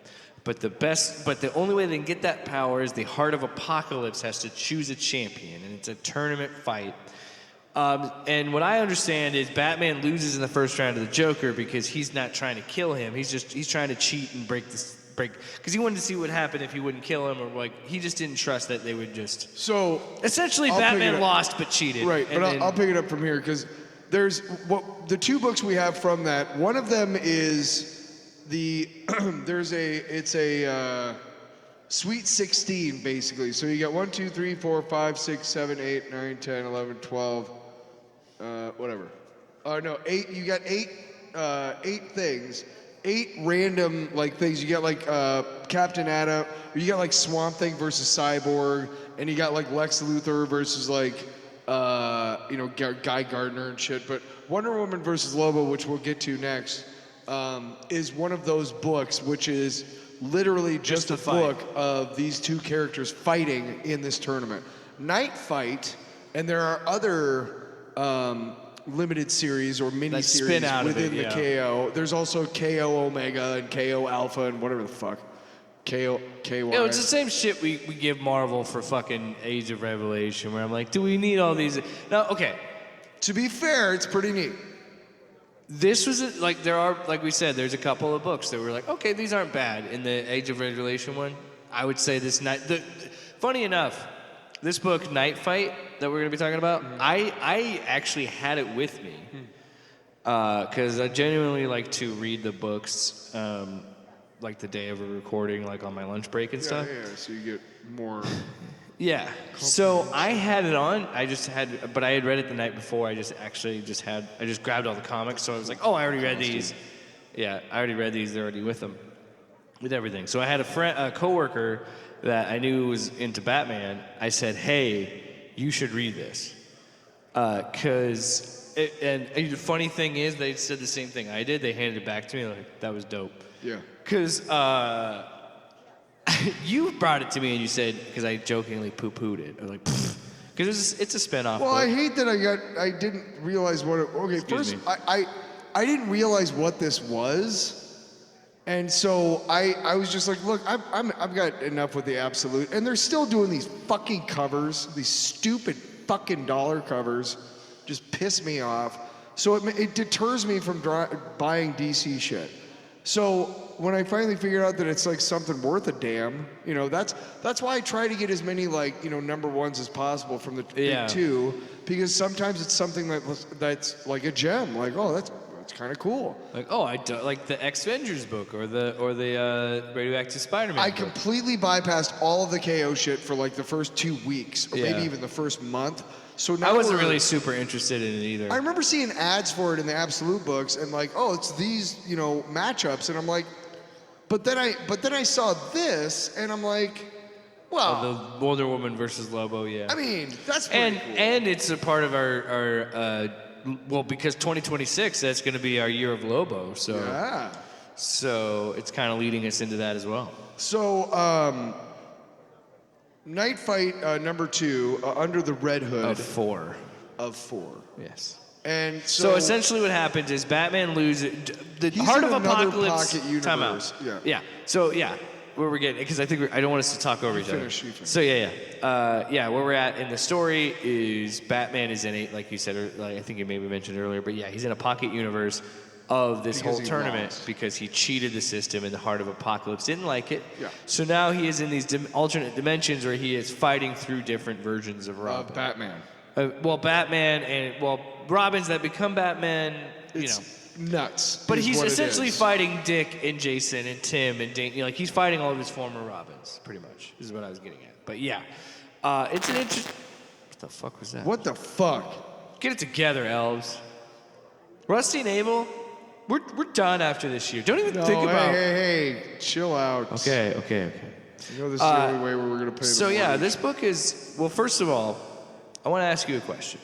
Speaker 4: But the only way they can get that power is the Heart of Apocalypse has to choose a champion, and it's a tournament fight. And what I understand is Batman loses in the first round to the Joker because he's not trying to kill him. He's trying to cheat and break because he wanted to see what would happen if he wouldn't kill him, or like he just didn't trust that they would just.
Speaker 5: So
Speaker 4: Essentially,
Speaker 5: I'll pick it
Speaker 4: Batman
Speaker 5: up.
Speaker 4: lost but cheated.
Speaker 5: Right,
Speaker 4: and
Speaker 5: but
Speaker 4: then-
Speaker 5: I'll pick it up from here because there's the two books we have from that. One of them is it's a Sweet 16 basically. So you got 1, 2, 3, 4, 5, 6, 7, 8, 9, 10, 11, 12, whatever. No, 8. You got 8 things. 8 random like things. You got like Captain Atom. You got like Swamp Thing versus Cyborg, and you got like Lex Luthor versus like Guy Gardner and shit. But Wonder Woman versus Lobo, which we'll get to next, is one of those books, which is literally just a book of these two characters fighting in this tournament. Knightfight, and there are other limited series or mini series within the KO. There's also KO Omega and KO Alpha and whatever the fuck. KO KY.
Speaker 4: It's the same shit we give Marvel for fucking Age of Revelation, where I'm like, do we need all these? No, okay.
Speaker 5: To be fair, it's pretty neat.
Speaker 4: This was like there are, like we said, there's a couple of books that were like, okay, these aren't bad. In the Age of Regulation one, I would say this night. Funny enough, this book Knightfight that we're gonna be talking about, I actually had it with me because I genuinely like to read the books like the day of a recording, like on my lunch break and stuff.
Speaker 5: Yeah, so you get more.
Speaker 4: Yeah. So I had it on. But I had read it the night before. I just grabbed all the comics. So I was like, oh, I already read these. Yeah, I already read these. They're already with them, with everything. So I had a coworker that I knew was into Batman. I said, hey, you should read this. And the funny thing is, they said the same thing I did. They handed it back to me. Like, that was dope.
Speaker 5: Yeah.
Speaker 4: Because you brought it to me and you said, because I jokingly poo-pooed it. I was like, because it's a spinoff.
Speaker 5: Well, I hate that I didn't realize what it. Okay,
Speaker 4: Excuse
Speaker 5: first
Speaker 4: me.
Speaker 5: I didn't realize what this was, and so I was just like, look, I've got enough with the Absolute, and they're still doing these fucking covers, these stupid fucking dollar covers, just piss me off. So it deters me from buying DC shit. So when I finally figured out that it's like something worth a damn, you know, that's why I try to get as many like, you know, number ones as possible from the big two, because sometimes it's something that's like a gem, like, oh, that's kind of cool.
Speaker 4: Like, oh, like the Avengers book or the Radioactive Spider-Man.
Speaker 5: I completely bypassed all of the KO shit for like the first 2 weeks, or maybe even the first month. So now
Speaker 4: I wasn't really super interested in it either.
Speaker 5: I remember seeing ads for it in the Absolute books and like, oh, it's these, you know, matchups, and I'm like, but then I saw this and I'm like, well,
Speaker 4: the Wonder Woman versus Lobo, yeah.
Speaker 5: I mean, that's pretty cool.
Speaker 4: And it's a part of our well, because 2026, that's going to be our year of Lobo, so
Speaker 5: yeah.
Speaker 4: So it's kind of leading us into that as well.
Speaker 5: So Knightfight number 2, Under the Red Hood. Of 4.
Speaker 4: Yes.
Speaker 5: And
Speaker 4: so essentially what happens is Batman loses the Heart of Apocalypse. Time out. Yeah. So yeah, where we're getting, because I don't want us to talk over each other. So where we're at in the story is Batman is in a, like you said, or like I think you maybe mentioned earlier, but yeah, he's in a pocket universe of this whole tournament because he cheated the system, and the Heart of Apocalypse didn't like it.
Speaker 5: Yeah.
Speaker 4: So now he is in these alternate dimensions where he is fighting through different versions of Robin.
Speaker 5: Batman.
Speaker 4: Batman and Robins that become Batman.
Speaker 5: Nuts.
Speaker 4: But he's essentially fighting Dick and Jason and Tim and Dane. Like he's fighting all of his former Robins, pretty much. This is what I was getting at. But yeah, it's an interesting. What the fuck was that?
Speaker 5: What the fuck?
Speaker 4: Get it together, elves. Rusty and Abel. We're done after this year. Don't even think about.
Speaker 5: Hey, chill out.
Speaker 4: Okay.
Speaker 5: You know this is the only way where we're gonna pay.
Speaker 4: So yeah, this book is. Well, first of all, I want to ask you a question.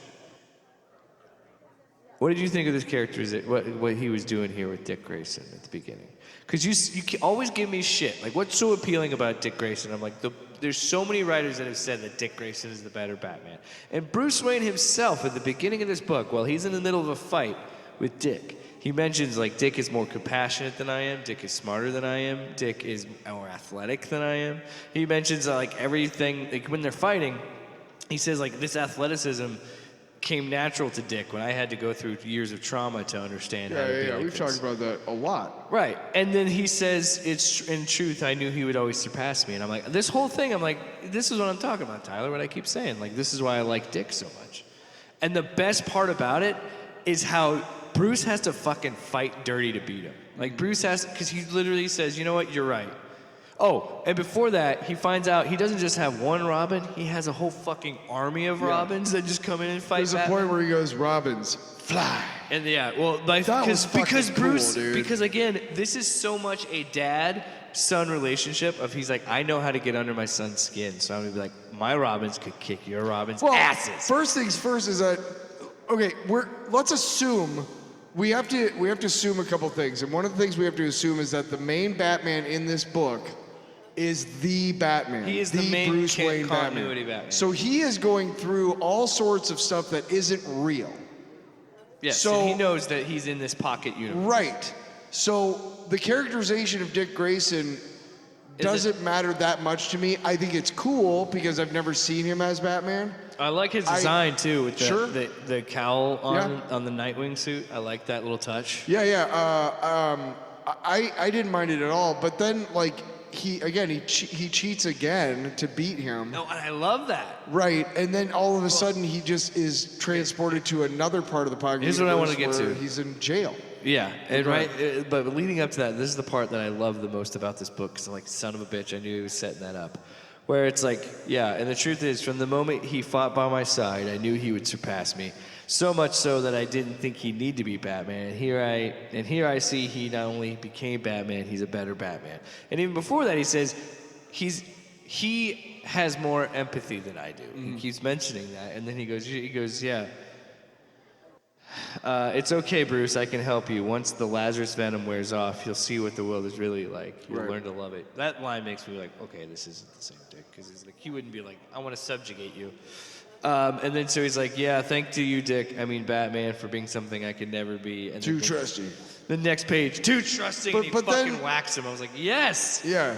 Speaker 4: What did you think of this character? What he was doing here with Dick Grayson at the beginning? Because you always give me shit. Like, what's so appealing about Dick Grayson? I'm like, there's so many writers that have said that Dick Grayson is the better Batman. And Bruce Wayne himself, at the beginning of this book, while he's in the middle of a fight with Dick, he mentions, like, Dick is more compassionate than I am. Dick is smarter than I am. Dick is more athletic than I am. He mentions, like, everything. Like, when they're fighting, he says, like, this athleticism came natural to Dick when I had to go through years of trauma to understand how to be like
Speaker 5: we've
Speaker 4: this.
Speaker 5: talked about that a lot.
Speaker 4: Right. And then he says, it's in truth, I knew he would always surpass me. And I'm like, this whole thing, I'm like, this is what I'm talking about, Tyler, what I keep saying. Like, this is why I like Dick so much. And the best part about it is how Bruce has to fucking fight dirty to beat him. Like, Bruce has, because he literally says, you know what, you're right. Oh, and before that, he finds out he doesn't just have one Robin, he has a whole fucking army of Robins that just come in and fight.
Speaker 5: There's a point where he goes, Robins, fly.
Speaker 4: And because Bruce, because again, this is so much a dad-son relationship of he's like, I know how to get under my son's skin, so I'm gonna be like, my Robins could kick your Robins' asses.
Speaker 5: First things first is that, okay, let's assume, we have to assume a couple things, and one of the things we have to assume is that the main Batman in this book is the Batman.
Speaker 4: He is the main
Speaker 5: Bruce Wayne
Speaker 4: continuity Batman.
Speaker 5: So he is going through all sorts of stuff that isn't real.
Speaker 4: Yes, so he knows that he's in this pocket universe.
Speaker 5: Right. So the characterization of Dick Grayson doesn't matter that much to me. I think it's cool because I've never seen him as Batman.
Speaker 4: I like his design too, with the cowl
Speaker 5: Yeah.
Speaker 4: on the Nightwing suit. I like that little touch.
Speaker 5: Yeah. I didn't mind it at all, but then like he cheats again to beat him.
Speaker 4: No, and I love that.
Speaker 5: Right, and then all of a sudden he just is transported to another part of the pocket.
Speaker 4: Here's what I want to get
Speaker 5: where
Speaker 4: to.
Speaker 5: He's in jail.
Speaker 4: Yeah, and but leading up to that, this is the part that I love the most about this book, because I'm like, son of a bitch, I knew he was setting that up. Where it's like, yeah, and the truth is, from the moment he fought by my side, I knew he would surpass me. So much so that I didn't think he'd need to be Batman. And here I see he not only became Batman, he's a better Batman. And even before that, he says he has more empathy than I do. He keeps mentioning that, and then he goes, yeah. It's okay, Bruce, I can help you. Once the Lazarus venom wears off, you'll see what the world is really like. You'll learn to love it. That line makes me like, okay, this isn't the same dick, because he's like, he wouldn't be like, I want to subjugate you. And then so he's like, yeah, thank to you, Dick, I mean Batman, for being something I could never be. And
Speaker 5: Too trusting.
Speaker 4: The next page, too trusting, and he fucking whacks him. I was like, yes!
Speaker 5: Yeah.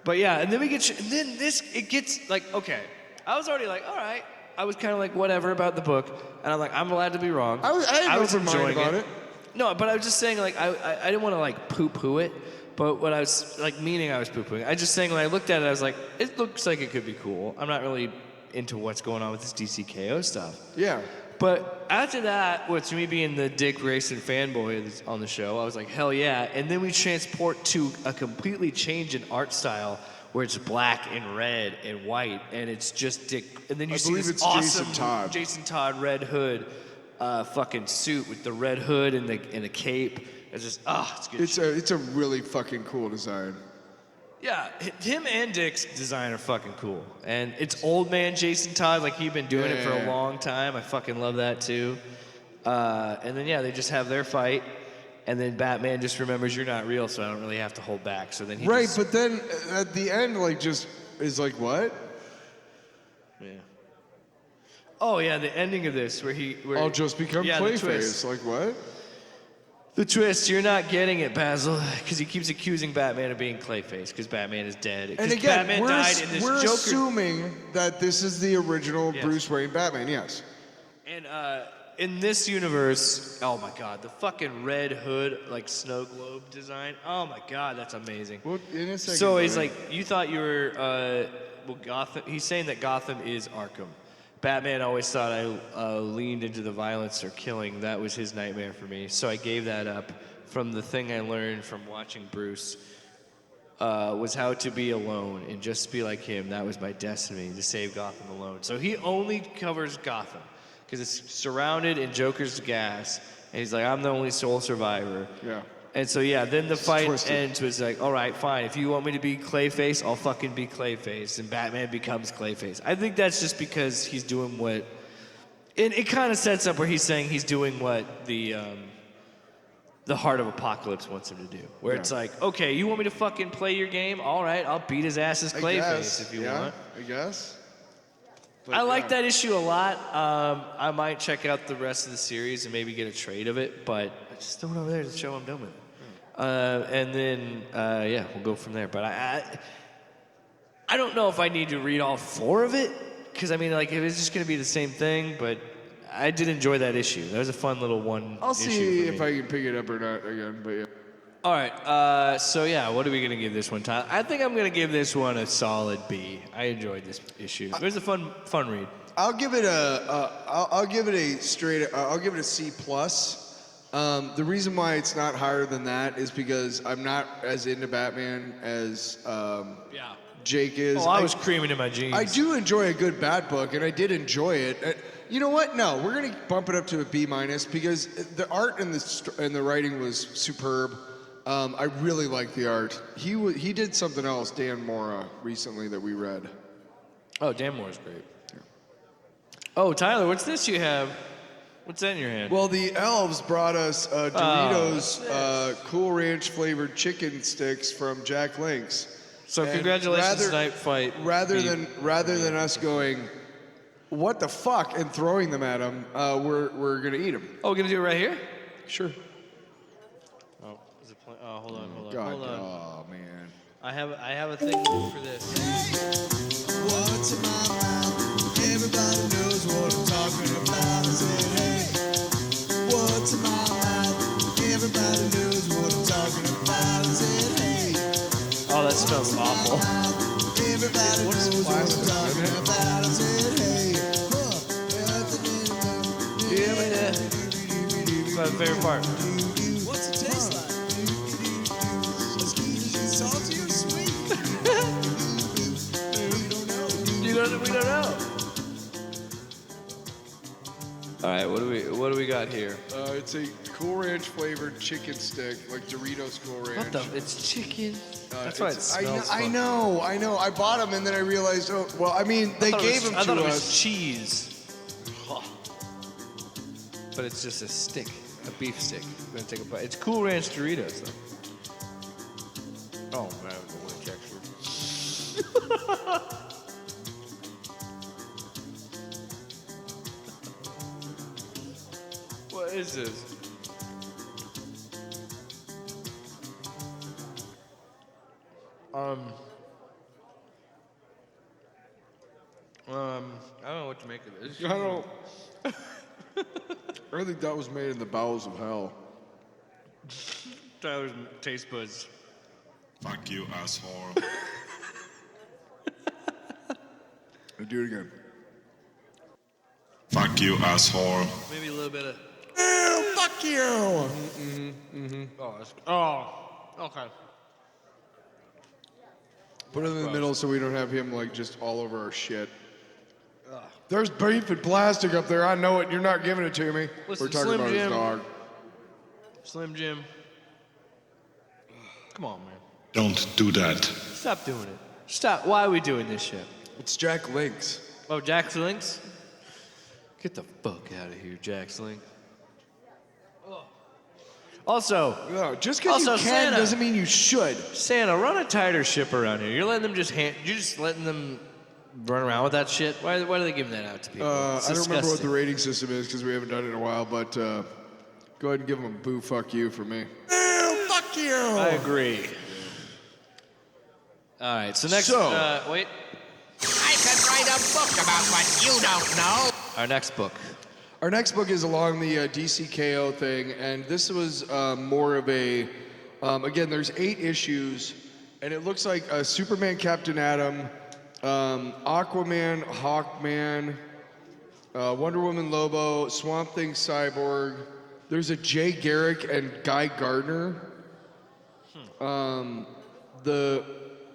Speaker 4: But yeah, and then it gets like, okay, I was already like, all right. I was kind of like, whatever about the book, and I'm like, I'm allowed to be wrong.
Speaker 5: I was enjoying it.
Speaker 4: No, but I was just saying, like, I didn't want to like poo-poo it, but what I was like meaning I was poo-pooing. I was just saying when I looked at it, I was like, it looks like it could be cool. I'm not really into what's going on with this DCKO stuff.
Speaker 5: Yeah.
Speaker 4: But after that, with me being the Dick Grayson fanboy on the show, I was like, hell yeah. And then we transport to a completely change in art style where it's black and red and white, and it's just Dick. And then you see this awesome Jason Todd Red Hood fucking suit with the red hood and the cape. It's just, it's good.
Speaker 5: It's a really fucking cool design.
Speaker 4: Yeah, him and Dick's design are fucking cool. And it's old man Jason Todd, like he'd been doing it for a long time. I fucking love that too. And then, yeah, they just have their fight. And then Batman just remembers you're not real, so I don't really have to hold back. So then he
Speaker 5: but then at the end, like, just is like, what?
Speaker 4: Yeah. Oh, yeah, the ending of this where
Speaker 5: I'll just become Clayface. Like, what?
Speaker 4: The twist, you're not getting it, Basil, because he keeps accusing Batman of being Clayface, because Batman is dead.
Speaker 5: And again,
Speaker 4: Batman died in this
Speaker 5: we're
Speaker 4: Joker.
Speaker 5: Assuming that this is the original Bruce Wayne Batman, yes.
Speaker 4: And in this universe, oh my God, the fucking red hood, like snow globe design, oh my God, that's amazing.
Speaker 5: Well, in a second,
Speaker 4: so he's like, you thought you were, Gotham, he's saying that Gotham is Arkham. Batman always thought I leaned into the violence or killing. That was his nightmare for me. So I gave that up. From the thing I learned from watching Bruce was how to be alone and just be like him. That was my destiny, to save Gotham alone. So he only covers Gotham because it's surrounded in Joker's gas. And he's like, I'm the only sole survivor.
Speaker 5: Yeah.
Speaker 4: And so, yeah, then the fight ends with like, all right, fine. If you want me to be Clayface, I'll fucking be Clayface. And Batman becomes Clayface. I think that's just because he's doing what... It kind of sets up where he's saying he's doing what the Heart of Apocalypse wants him to do. Where it's like, okay, you want me to fucking play your game? All right, I'll beat his ass as Clayface if you want.
Speaker 5: I guess. But
Speaker 4: I like that issue a lot. I might check out the rest of the series and maybe get a trade of it, but I just throw it over there to show I'm done with it. And then, we'll go from there. But I don't know if I need to read all 4 of it, because I mean, like, it was just going to be the same thing. But I did enjoy that issue. That was a fun little one.
Speaker 5: I'll see if I can pick it up or not again. But yeah.
Speaker 4: All right. So yeah, what are we going to give this one, Tyler? I think I'm going to give this one a solid B. I enjoyed this issue. It was a fun read.
Speaker 5: I'll give it I'll give it a C plus. The reason why it's not higher than that is because I'm not as into Batman as Jake is.
Speaker 4: Oh, I was creaming in my jeans.
Speaker 5: I do enjoy a good Bat book, and I did enjoy it. You know what? No, we're gonna bump it up to a B minus because the art and the writing was superb. I really like the art. He did something else, Dan Mora, recently that we read.
Speaker 4: Oh, Dan Mora's great. Yeah. Oh, Tyler, what's this you have? What's that in your hand?
Speaker 5: Well, the elves brought us Doritos Cool Ranch flavored chicken sticks from Jack Link's.
Speaker 4: So congratulations, Knightfight.
Speaker 5: Rather than us going, what the fuck, and throwing them at them, we're gonna eat them.
Speaker 4: Oh, we're gonna do it right here?
Speaker 5: Sure.
Speaker 4: Oh, is it hold on.
Speaker 5: Oh man.
Speaker 4: I have a thing for this.
Speaker 9: What's in my mouth? Everybody knows.
Speaker 2: knows what I'm talking about. I said, hey, what's in my mouth? Everybody knows what I'm talking about. I said, hey.
Speaker 4: Oh, that smells awful.
Speaker 2: Everybody knows what I'm talking about. I said, hey.
Speaker 4: Yeah. That's my favorite part.
Speaker 2: What's it taste like? Salty or sweet?
Speaker 4: We don't know. All right, what do we got here?
Speaker 5: It's a Cool Ranch flavored chicken stick, like Doritos Cool Ranch.
Speaker 4: What the? It's chicken. That's why it smells.
Speaker 5: I know. I bought them and then I realized. Oh, well, I mean, they gave them to us.
Speaker 4: I thought it was cheese. But it's just a stick, a beef stick. I'm gonna take a bite. It's Cool Ranch Doritos, though. Oh man, the way texture. What is this? I don't know what to make of this.
Speaker 5: I don't. I think that was made in the bowels of hell.
Speaker 4: Tyler's taste buds.
Speaker 7: Fuck you, asshole.
Speaker 5: Do it again.
Speaker 7: Fuck you, asshole.
Speaker 4: Maybe a little bit of.
Speaker 5: Ew, fuck you!
Speaker 4: Oh, okay.
Speaker 5: Put it in the middle so we don't have him like just all over our shit. There's beef and plastic up there. I know it. You're not giving it to me.
Speaker 4: Listen,
Speaker 5: We're talking
Speaker 4: Slim
Speaker 5: about
Speaker 4: Jim.
Speaker 5: his dog.
Speaker 4: Slim Jim. Come on, man.
Speaker 7: Don't do that.
Speaker 4: Stop doing it. Stop. Why are we doing this shit?
Speaker 5: It's Jack Link's.
Speaker 4: Oh, Jack's Links? Get the fuck out of here, Jack's Link. Also,
Speaker 5: No, just because you can
Speaker 4: Santa,
Speaker 5: doesn't mean you should.
Speaker 4: Santa, run a tighter ship around here. You're letting them you're just letting them run around with that shit. Why are they giving that out to people?
Speaker 5: I
Speaker 4: It's
Speaker 5: don't remember what the
Speaker 4: disgusting.
Speaker 5: rating system is because we haven't done it in a while, but go ahead and give him a boo fuck you for me. Ew, fuck you!
Speaker 4: I agree. All right, so next, wait.
Speaker 9: I could write a book about what you don't know.
Speaker 4: Our next book.
Speaker 5: Our next book is along the DCKO thing, and this was more of a, again, there's 8 issues, and it looks like Superman, Captain Atom, Aquaman, Hawkman, Wonder Woman, Lobo, Swamp Thing, Cyborg. There's a Jay Garrick and Guy Gardner. The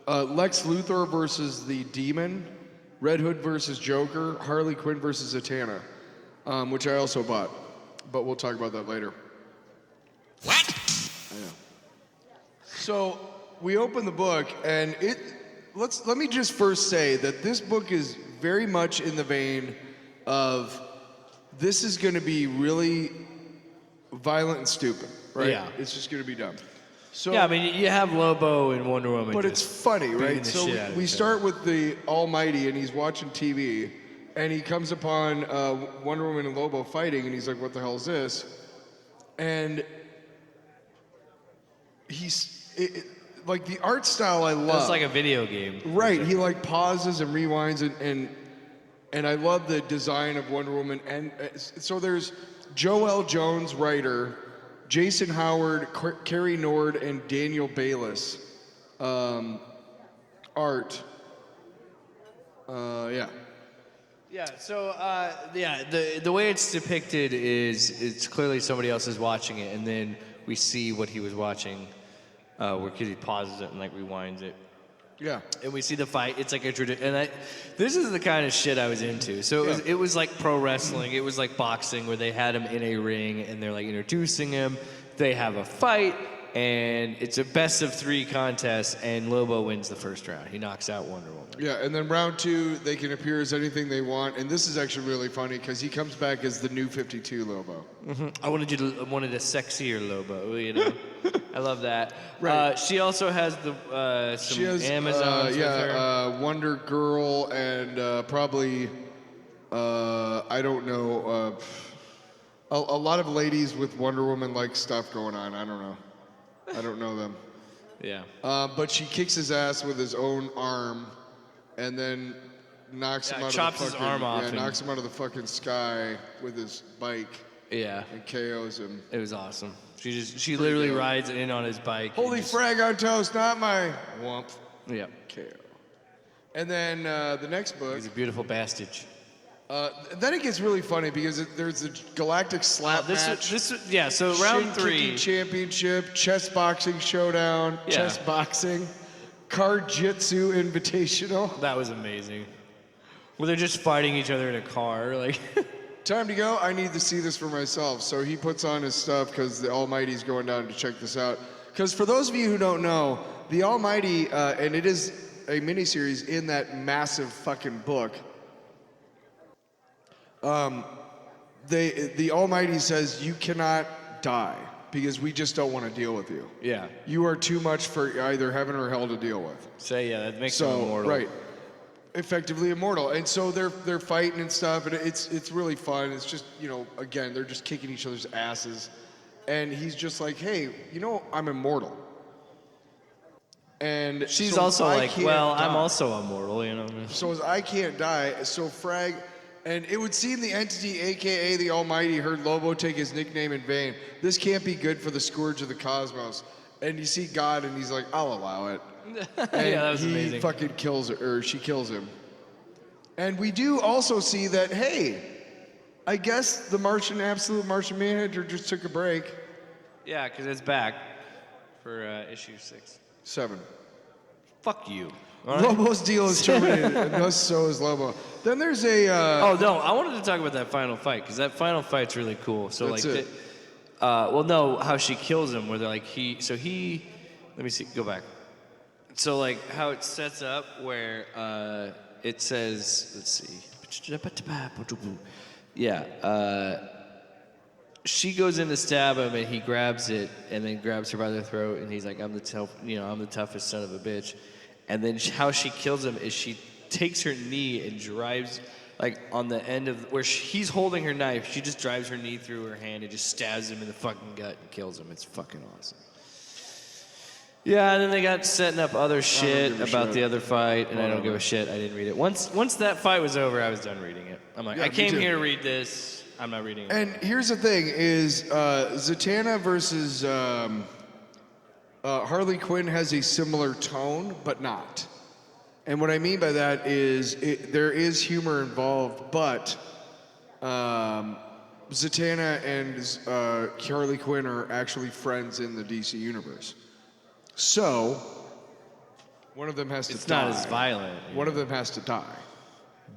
Speaker 5: Lex Luthor versus the Demon, Red Hood versus Joker, Harley Quinn versus Zatanna. Which I also bought, but we'll talk about that later.
Speaker 9: What?
Speaker 5: I know. So we open the book, and let me just first say that this book is very much in the vein of this is going to be really violent and stupid, right?
Speaker 4: Yeah.
Speaker 5: It's just going to be dumb. So
Speaker 4: Yeah, I mean, you have Lobo and Wonder Woman.
Speaker 5: but it's funny, right?
Speaker 4: the
Speaker 5: So
Speaker 4: shit out of
Speaker 5: we
Speaker 4: each
Speaker 5: start with the Almighty, and he's watching TV, and he comes upon Wonder Woman and Lobo fighting, and he's like, "What the hell is this?" And like the art style, I love.
Speaker 4: It's like a video game.
Speaker 5: Right, he like pauses and rewinds, and I love the design of Wonder Woman. And so there's Joelle Jones, writer, Jason Howard, Cary Nord, and Daniel Bayliss, art. Yeah.
Speaker 4: Yeah, so, the way it's depicted is it's clearly somebody else is watching it, and then we see what he was watching, where he pauses it and, like, rewinds it.
Speaker 5: Yeah.
Speaker 4: And we see the fight. It's like a tradition. And this is the kind of shit I was into. So it was like pro wrestling. It was like boxing, where they had him in a ring, and they're, like, introducing him. They have a fight, and it's a best-of-3 contest, and Lobo wins the first round. He knocks out Wonder Woman.
Speaker 5: Yeah, and then round 2, they can appear as anything they want, and this is actually really funny because he comes back as the new 52 Lobo.
Speaker 4: Mm-hmm. I wanted a sexier Lobo, you know. I love that.
Speaker 5: Right.
Speaker 4: She also has
Speaker 5: She has
Speaker 4: Amazons with her.
Speaker 5: Wonder Girl, and probably I don't know, a lot of ladies with Wonder Woman-like stuff going on. I don't know them.
Speaker 4: Yeah.
Speaker 5: But she kicks his ass with his own arm, and then knocks him out
Speaker 4: chops
Speaker 5: of the
Speaker 4: his arm off.
Speaker 5: Yeah, knocks him out of the fucking sky with his bike.
Speaker 4: Yeah.
Speaker 5: And KOs him.
Speaker 4: It was awesome. She literally rides in on his bike.
Speaker 5: Holy frag on toast, not my whomp.
Speaker 4: Yeah.
Speaker 5: KO. And then the next book.
Speaker 4: He's a beautiful bastard.
Speaker 5: Then it gets really funny because there's a galactic slap match.
Speaker 4: So round 3.
Speaker 5: Shin-kicking championship, chess boxing showdown, chess boxing, card jitsu invitational.
Speaker 4: That was amazing. Well, they're just fighting each other in a car, like.
Speaker 5: Time to go. I need to see this for myself. So he puts on his stuff because the Almighty's going down to check this out. Because for those of you who don't know, the Almighty, and it is a miniseries in that massive fucking book. The Almighty says you cannot die because we just don't want to deal with you.
Speaker 4: Yeah.
Speaker 5: You are too much for either heaven or hell to deal with.
Speaker 4: That makes him immortal.
Speaker 5: Right. Effectively immortal. And so they're fighting and stuff, and it's really fun. It's just, again, they're just kicking each other's asses. And he's just like, hey, I'm immortal. And
Speaker 4: she's
Speaker 5: so
Speaker 4: also like, well,
Speaker 5: die.
Speaker 4: I'm also immortal,
Speaker 5: So as I can't die, so Frag, and it would seem the entity, aka the Almighty, heard Lobo take his nickname in vain. This can't be good for the Scourge of the Cosmos. And you see God, and he's like, I'll allow it. And
Speaker 4: that was amazing.
Speaker 5: He fucking kills her, or she kills him. And we do also see that, hey, I guess the Absolute Martian Manhunter just took a break.
Speaker 4: Yeah, because it's back for issue
Speaker 5: 7.
Speaker 4: Fuck you.
Speaker 5: Lobo's deal is terminated, and thus so is Lobo. Then there's a...
Speaker 4: oh, no, I wanted to talk about that final fight, because that final fight's really cool. So,
Speaker 5: That's it.
Speaker 4: how she kills him, where they're like, let me see, go back. So, how it sets up where it says, let's see. Yeah. She goes in to stab him, and he grabs it, and then grabs her by the throat, and he's like, I'm the toughest son of a bitch. And then how she kills him is she takes her knee and drives, on the end of, where he's holding her knife, she just drives her knee through her hand and just stabs him in the fucking gut and kills him. It's fucking awesome. Yeah, and then they got setting up other shit about the other fight, and I don't give a shit. I didn't read it. Once that fight was over, I was done reading it. I'm like, I came here to read this. I'm not reading it.
Speaker 5: And here's the thing: is Zatanna versus Harley Quinn has a similar tone, but not. And what I mean by that is there is humor involved, but Zatanna and Harley Quinn are actually friends in the DC universe. So, one of them has to die.
Speaker 4: It's not as violent.
Speaker 5: One of them has to die.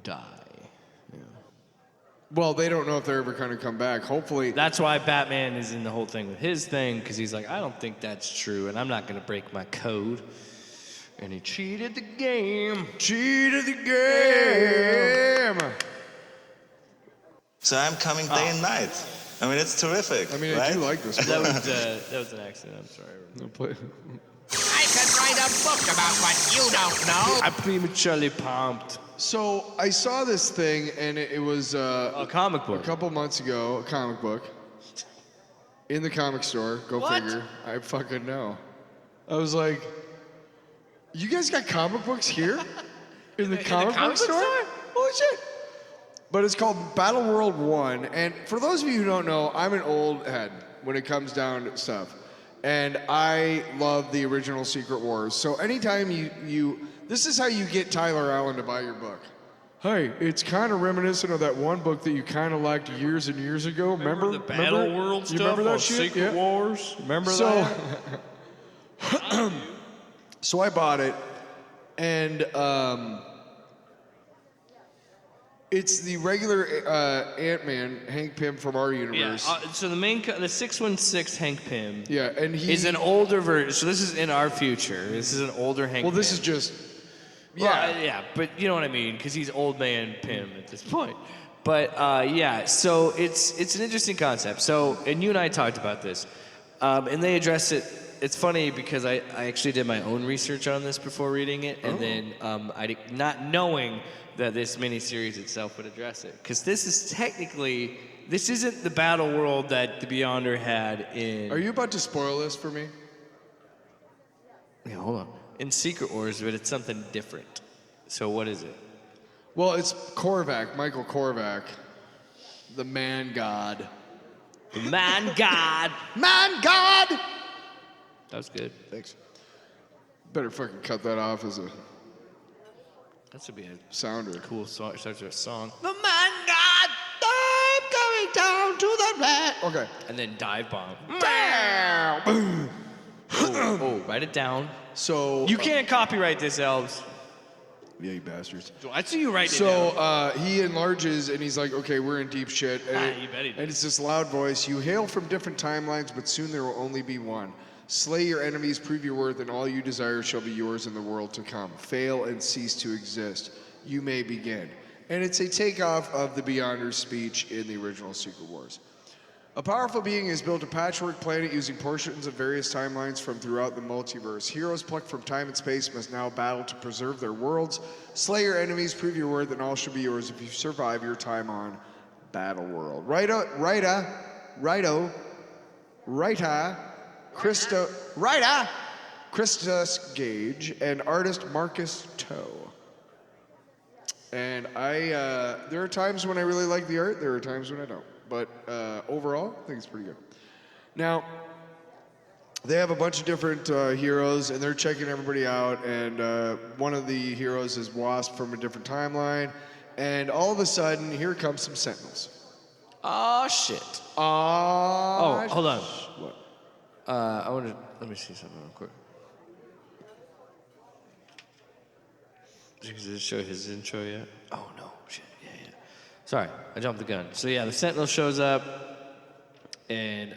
Speaker 4: Yeah.
Speaker 5: Well, they don't know if they're ever going to come back. Hopefully.
Speaker 4: That's why Batman is in the whole thing with his thing, because he's like, I don't think that's true, and I'm not going to break my code. And he cheated the game.
Speaker 5: Cheated the game!
Speaker 10: So I'm coming day and night. I mean, it's terrific.
Speaker 5: I mean,
Speaker 10: right?
Speaker 5: I do like this.
Speaker 4: That was an accident. I'm sorry.
Speaker 9: I could write a book about what you don't know.
Speaker 4: I'm prematurely pumped.
Speaker 5: So I saw this thing, and it was
Speaker 4: a comic book.
Speaker 5: A couple months ago, a comic book in the comic store. Go figure. I fucking know. I was like, you guys got comic books here in the comic book store? Holy shit! But it's called Battleworld 1, and for those of you who don't know, I'm an old head when it comes down to stuff. And I love the original Secret Wars. So anytime this is how you get Tyler Allen to buy your book. Hey, it's kind of reminiscent of that one book that you kind of liked years and years ago. Remember
Speaker 4: the Battleworld stuff?
Speaker 5: You remember that
Speaker 4: on
Speaker 5: shit?
Speaker 4: Secret Wars? Remember that?
Speaker 5: So I bought it, and it's the regular Ant-Man, Hank Pym from our universe.
Speaker 4: Yeah. So the 616 Hank Pym.
Speaker 5: Yeah, and he
Speaker 4: is an older version. So this is in our future. This is an older Hank.
Speaker 5: Well, this
Speaker 4: Pym.
Speaker 5: is just.
Speaker 4: Yeah, well, yeah, but you know what I mean, because he's old man Pym at this point. But yeah, so it's an interesting concept. So, and you and I talked about this, and they address it. It's funny because I actually did my own research on this before reading it, and then not knowing that this miniseries itself would address it. Because this isn't the battle world that the Beyonder had in...
Speaker 5: Are you about to spoil this for me?
Speaker 4: Yeah, hold on. In Secret Wars, but it's something different. So what is it?
Speaker 5: Well, it's Korvac, Michael Korvac, the man god.
Speaker 4: The man god.
Speaker 5: Man god!
Speaker 4: That was good.
Speaker 5: Thanks. Better fucking cut that off as a
Speaker 4: That should be a
Speaker 5: sounder.
Speaker 4: cool song. Starts with a song.
Speaker 5: The man god, I'm coming down to the red. Okay.
Speaker 4: And then dive bomb.
Speaker 5: Boom.
Speaker 4: Oh, write it down.
Speaker 5: So
Speaker 4: You can't copyright this, Elves.
Speaker 5: Yeah, you bastards.
Speaker 4: So I see you write it down.
Speaker 5: So he enlarges and he's like, okay, we're in deep shit. And,
Speaker 4: You bet he did.
Speaker 5: and it's this loud voice. You hail from different timelines, but soon there will only be one. Slay your enemies, prove your worth, and all you desire shall be yours in the world to come. Fail and cease to exist. You may begin. And it's a takeoff of the Beyonders speech in the original Secret Wars. A powerful being has built a patchwork planet using portions of various timelines from throughout the multiverse. Heroes plucked from time and space must now battle to preserve their worlds. Slay your enemies, prove your worth, and all shall be yours if you survive your time on Battleworld. Christos Gage, and artist Marcus Toe. And there are times when I really like the art, there are times when I don't. But overall, I think it's pretty good. Now, they have a bunch of different heroes, and they're checking everybody out. And one of the heroes is Wasp from a different timeline. And all of a sudden, here comes some Sentinels.
Speaker 4: Oh, shit.
Speaker 5: Oh,
Speaker 4: hold on.
Speaker 5: What?
Speaker 4: Let me see something real quick. Does it show his intro yet? Oh, no. Shit. Yeah. Sorry, I jumped the gun. So yeah, the Sentinel shows up, and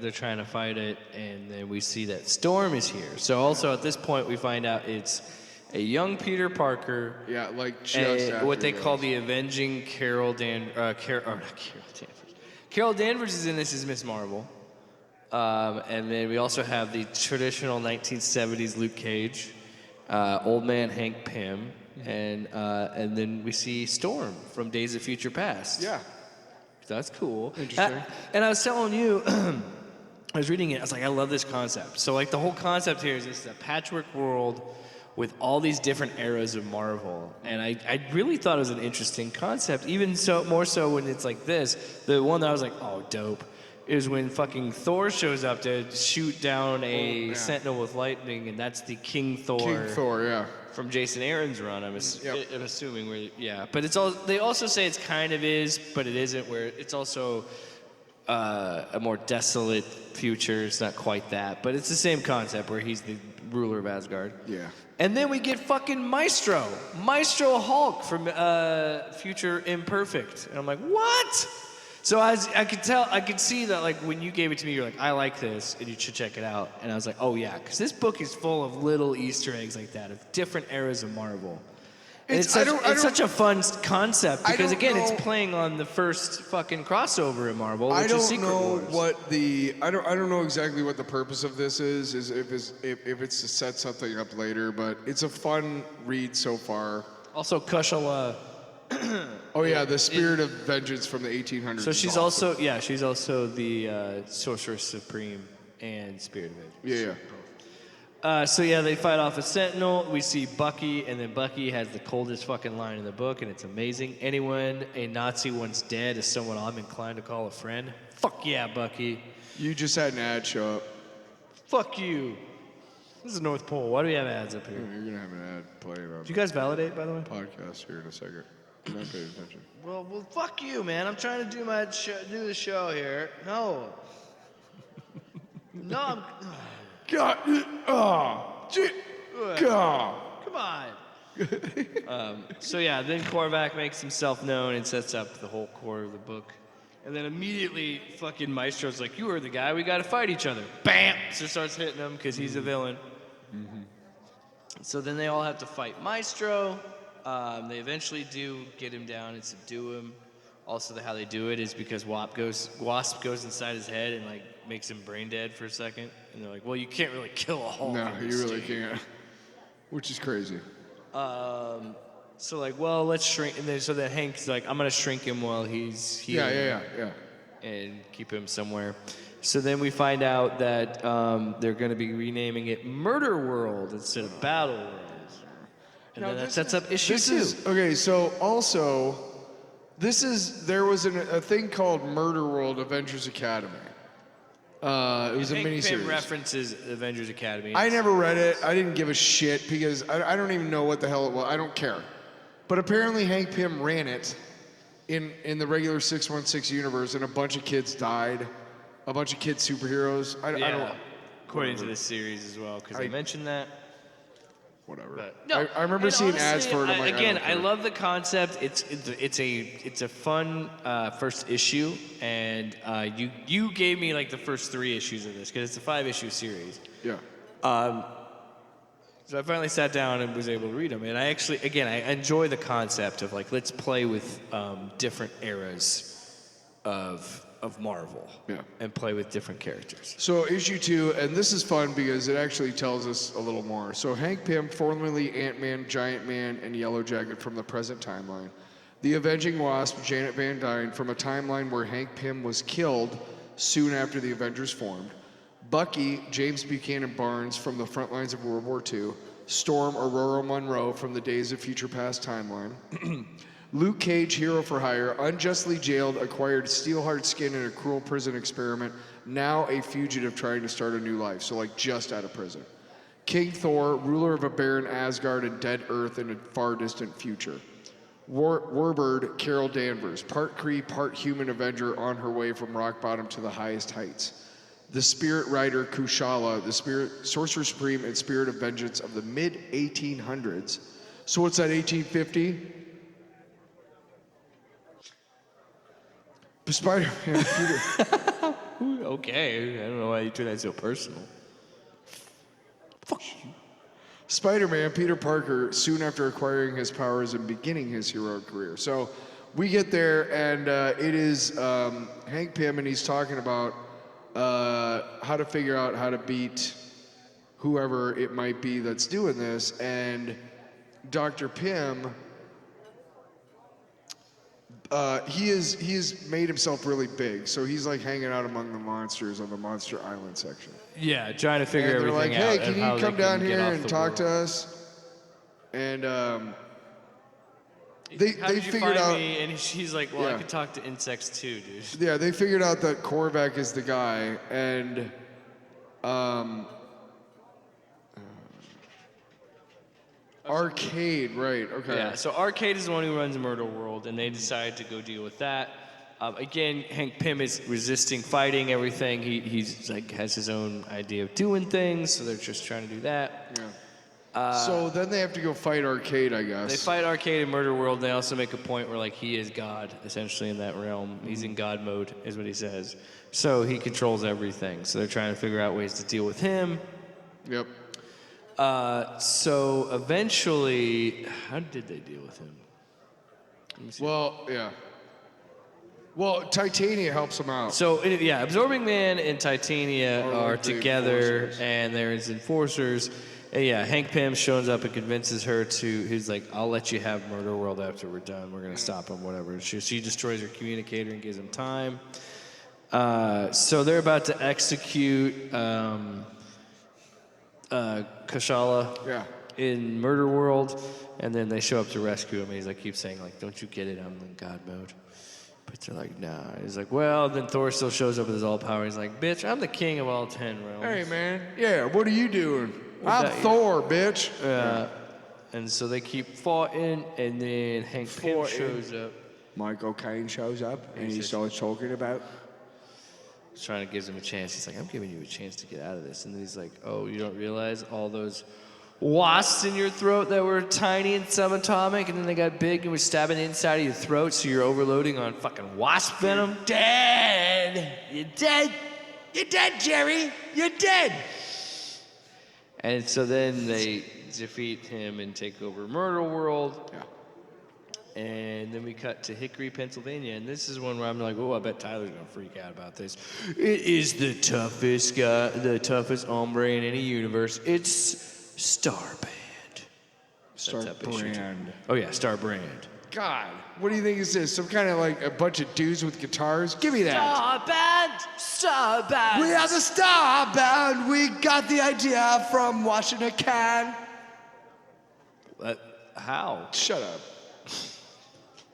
Speaker 4: they're trying to fight it, and then we see that Storm is here. So also at this point, we find out it's a young Peter Parker.
Speaker 5: Yeah, like just after
Speaker 4: what they call the Avenging Carol Danvers. Carol Danvers is in this as Miss Marvel. And then we also have the traditional 1970s Luke Cage, Old Man Hank Pym, and then we see Storm from Days of Future Past.
Speaker 5: Yeah.
Speaker 4: That's cool.
Speaker 5: Interesting.
Speaker 4: And I was telling you, I was reading it, I was like, I love this concept. So like the whole concept here is this a patchwork world with all these different eras of Marvel. And I really thought it was an interesting concept, even so more so when it's like this. The one that I was like, oh, dope, is when fucking Thor shows up to shoot down a Sentinel with lightning, and that's the King Thor.
Speaker 5: King Thor, yeah.
Speaker 4: From Jason Aaron's run, I'm assuming. But it's all. They also say it's kind of is, but it isn't. Where it's also a more desolate future. It's not quite that, but it's the same concept where he's the ruler of Asgard.
Speaker 5: Yeah.
Speaker 4: And then we get fucking Maestro Hulk from Future Imperfect, and I'm like, what? So I could see that, like, when you gave it to me, you're like, I like this, and you should check it out. And I was like, oh yeah, because this book is full of little Easter eggs like that, of different eras of Marvel. And it's such a fun concept, because again, it's playing on the first fucking crossover in Marvel, which is Secret Wars.
Speaker 5: I don't know exactly what the purpose of this is if it's to set something up later, but it's a fun read so far.
Speaker 4: Also, Kushala.
Speaker 5: Oh yeah, the Spirit of Vengeance from the 1800s.
Speaker 4: So she's also the Sorceress Supreme and Spirit of Vengeance.
Speaker 5: Yeah.
Speaker 4: So yeah, they fight off a Sentinel. We see Bucky, and then Bucky has the coldest fucking line in the book, and it's amazing. Anyone a Nazi once dead is someone I'm inclined to call a friend. Fuck yeah, Bucky.
Speaker 5: You just had an ad show up.
Speaker 4: Fuck you. This is North Pole. Why do we have ads up here?
Speaker 5: You're gonna have an ad playing on.
Speaker 4: Did you guys validate, by the way?
Speaker 5: Podcast here in a second. I'm not paying attention.
Speaker 4: Well, fuck you, man. I'm trying to do the show here. No. No, I'm...
Speaker 5: God. Oh. God.
Speaker 4: Come on. So yeah, then Korvac makes himself known and sets up the whole core of the book. And then immediately fucking Maestro's like, you are the guy, we gotta fight each other. Bam! So starts hitting him because he's a villain. Mm-hmm. So then they all have to fight Maestro. They eventually do get him down and subdue him. Also, how they do it is because Wasp goes inside his head and like makes him brain dead for a second. And they're like, well, you can't really kill a Hulk.
Speaker 5: No, you really can't. Which is crazy.
Speaker 4: So like, well, let's shrink. And then Hank's like, I'm gonna shrink him while he's here.
Speaker 5: Yeah.
Speaker 4: And keep him somewhere. So then we find out that they're gonna be renaming it Murder World instead of Battleworld. And then that sets up issue 2.
Speaker 5: Okay, so also, there was a thing called Murder World Avengers Academy. It was a miniseries.
Speaker 4: Hank Pym references Avengers Academy.
Speaker 5: I never read it. I didn't give a shit because I don't even know what the hell it was. I don't care. But apparently Hank Pym ran it in the regular 616 universe, and a bunch of kids died. A bunch of kid superheroes. I don't.
Speaker 4: According to this series as well, because they mentioned that.
Speaker 5: Whatever.
Speaker 4: But, no,
Speaker 5: I remember seeing ads for it. I'm like,
Speaker 4: again, I love the concept. It's a fun first issue, and you gave me like the first 3 issues of this because it's a 5-issue series.
Speaker 5: Yeah.
Speaker 4: So I finally sat down and was able to read them, and I enjoy the concept of like let's play with different eras of Marvel, and play with different characters.
Speaker 5: So issue 2, and this is fun because it actually tells us a little more. So Hank Pym, formerly Ant-Man, Giant Man, and Yellow Jacket from the present timeline. The Avenging Wasp, Janet Van Dyne, from a timeline where Hank Pym was killed soon after the Avengers formed. Bucky, James Buchanan Barnes, from the front lines of World War II. Storm, Aurora Monroe, from the Days of Future Past timeline. Luke Cage, hero for hire, unjustly jailed, acquired steel-hard skin in a cruel prison experiment, now a fugitive trying to start a new life, so like just out of prison. King Thor, ruler of a barren Asgard and dead Earth in a far distant future. Warbird, Carol Danvers, part Kree, part human Avenger on her way from rock bottom to the highest heights. The Spirit Rider, Kushala, the Sorcerer Supreme and Spirit of Vengeance of the mid-1800s. So what's that, 1850? Spider-Man, Peter.
Speaker 4: Okay, I don't know why you took that so personal.
Speaker 5: Fuck you. Spider-Man, Peter Parker, soon after acquiring his powers and beginning his heroic career. So we get there, and it is Hank Pym, and he's talking about how to figure out how to beat whoever it might be that's doing this. And Dr. Pym, he has made himself really big, so he's like hanging out among the monsters on the Monster Island section.
Speaker 4: Yeah, trying to figure
Speaker 5: and they're
Speaker 4: everything
Speaker 5: like,
Speaker 4: out.
Speaker 5: hey, can you come down here and talk to us? And they figured out.
Speaker 4: Me? And she's like, well, I could talk to insects too, dude.
Speaker 5: Yeah, they figured out that Korvac is the guy, and Arcade, right, okay.
Speaker 4: Yeah, so Arcade is the one who runs Murder World, and they decide to go deal with that. Again, Hank Pym is resisting fighting everything. He's like has his own idea of doing things, so they're just trying to do that.
Speaker 5: Yeah. So then they have to go fight Arcade, I guess.
Speaker 4: They fight Arcade in Murder World, and they also make a point where like he is God, essentially, in that realm. He's in God mode, is what he says. So he controls everything. So they're trying to figure out ways to deal with him.
Speaker 5: Yep.
Speaker 4: So eventually, how did they deal with him?
Speaker 5: Well, yeah. Well, Titania helps him out.
Speaker 4: So, yeah, Absorbing Man and Titania are together, and there's enforcers. And yeah, Hank Pym shows up and convinces her to, he's like, I'll let you have Murder World after we're done. We're going to stop him, whatever. She destroys her communicator and gives him time. So they're about to execute Kushala in Murder World, and then they show up to rescue him, and he's like, keeps saying, like, don't you get it? I'm in God mode. But they're like, nah. He's like, well, then Thor still shows up with his all power. He's like, bitch, I'm the king of all 10 realms.
Speaker 5: Hey, man. Yeah, what are you doing? I'm Thor, bitch.
Speaker 4: And so they keep fighting, and then Hank Pym shows up.
Speaker 5: Michael Caine shows up, and he starts talking about...
Speaker 4: He's trying to give him a chance. He's like, I'm giving you a chance to get out of this. And then he's like, oh, you don't realize all those wasps in your throat that were tiny and subatomic, and then they got big and were stabbing the inside of your throat, so you're overloading on fucking wasp venom? Dead! You're dead! You're dead, Jerry! You're dead! And so then they defeat him and take over Murder World.
Speaker 5: Yeah.
Speaker 4: And then we cut to Hickory, Pennsylvania, and this is one where I'm like, oh, I bet Tyler's gonna freak out about this. It is the toughest guy, the toughest hombre in any universe. It's Starbrand.
Speaker 5: Starbrand.
Speaker 4: Oh yeah, Starbrand.
Speaker 5: God, what do you think is this? Some kind of like a bunch of dudes with guitars? Give me that.
Speaker 2: Starband! We are the Starband! We got the idea from washing a can.
Speaker 4: How?
Speaker 5: Shut up.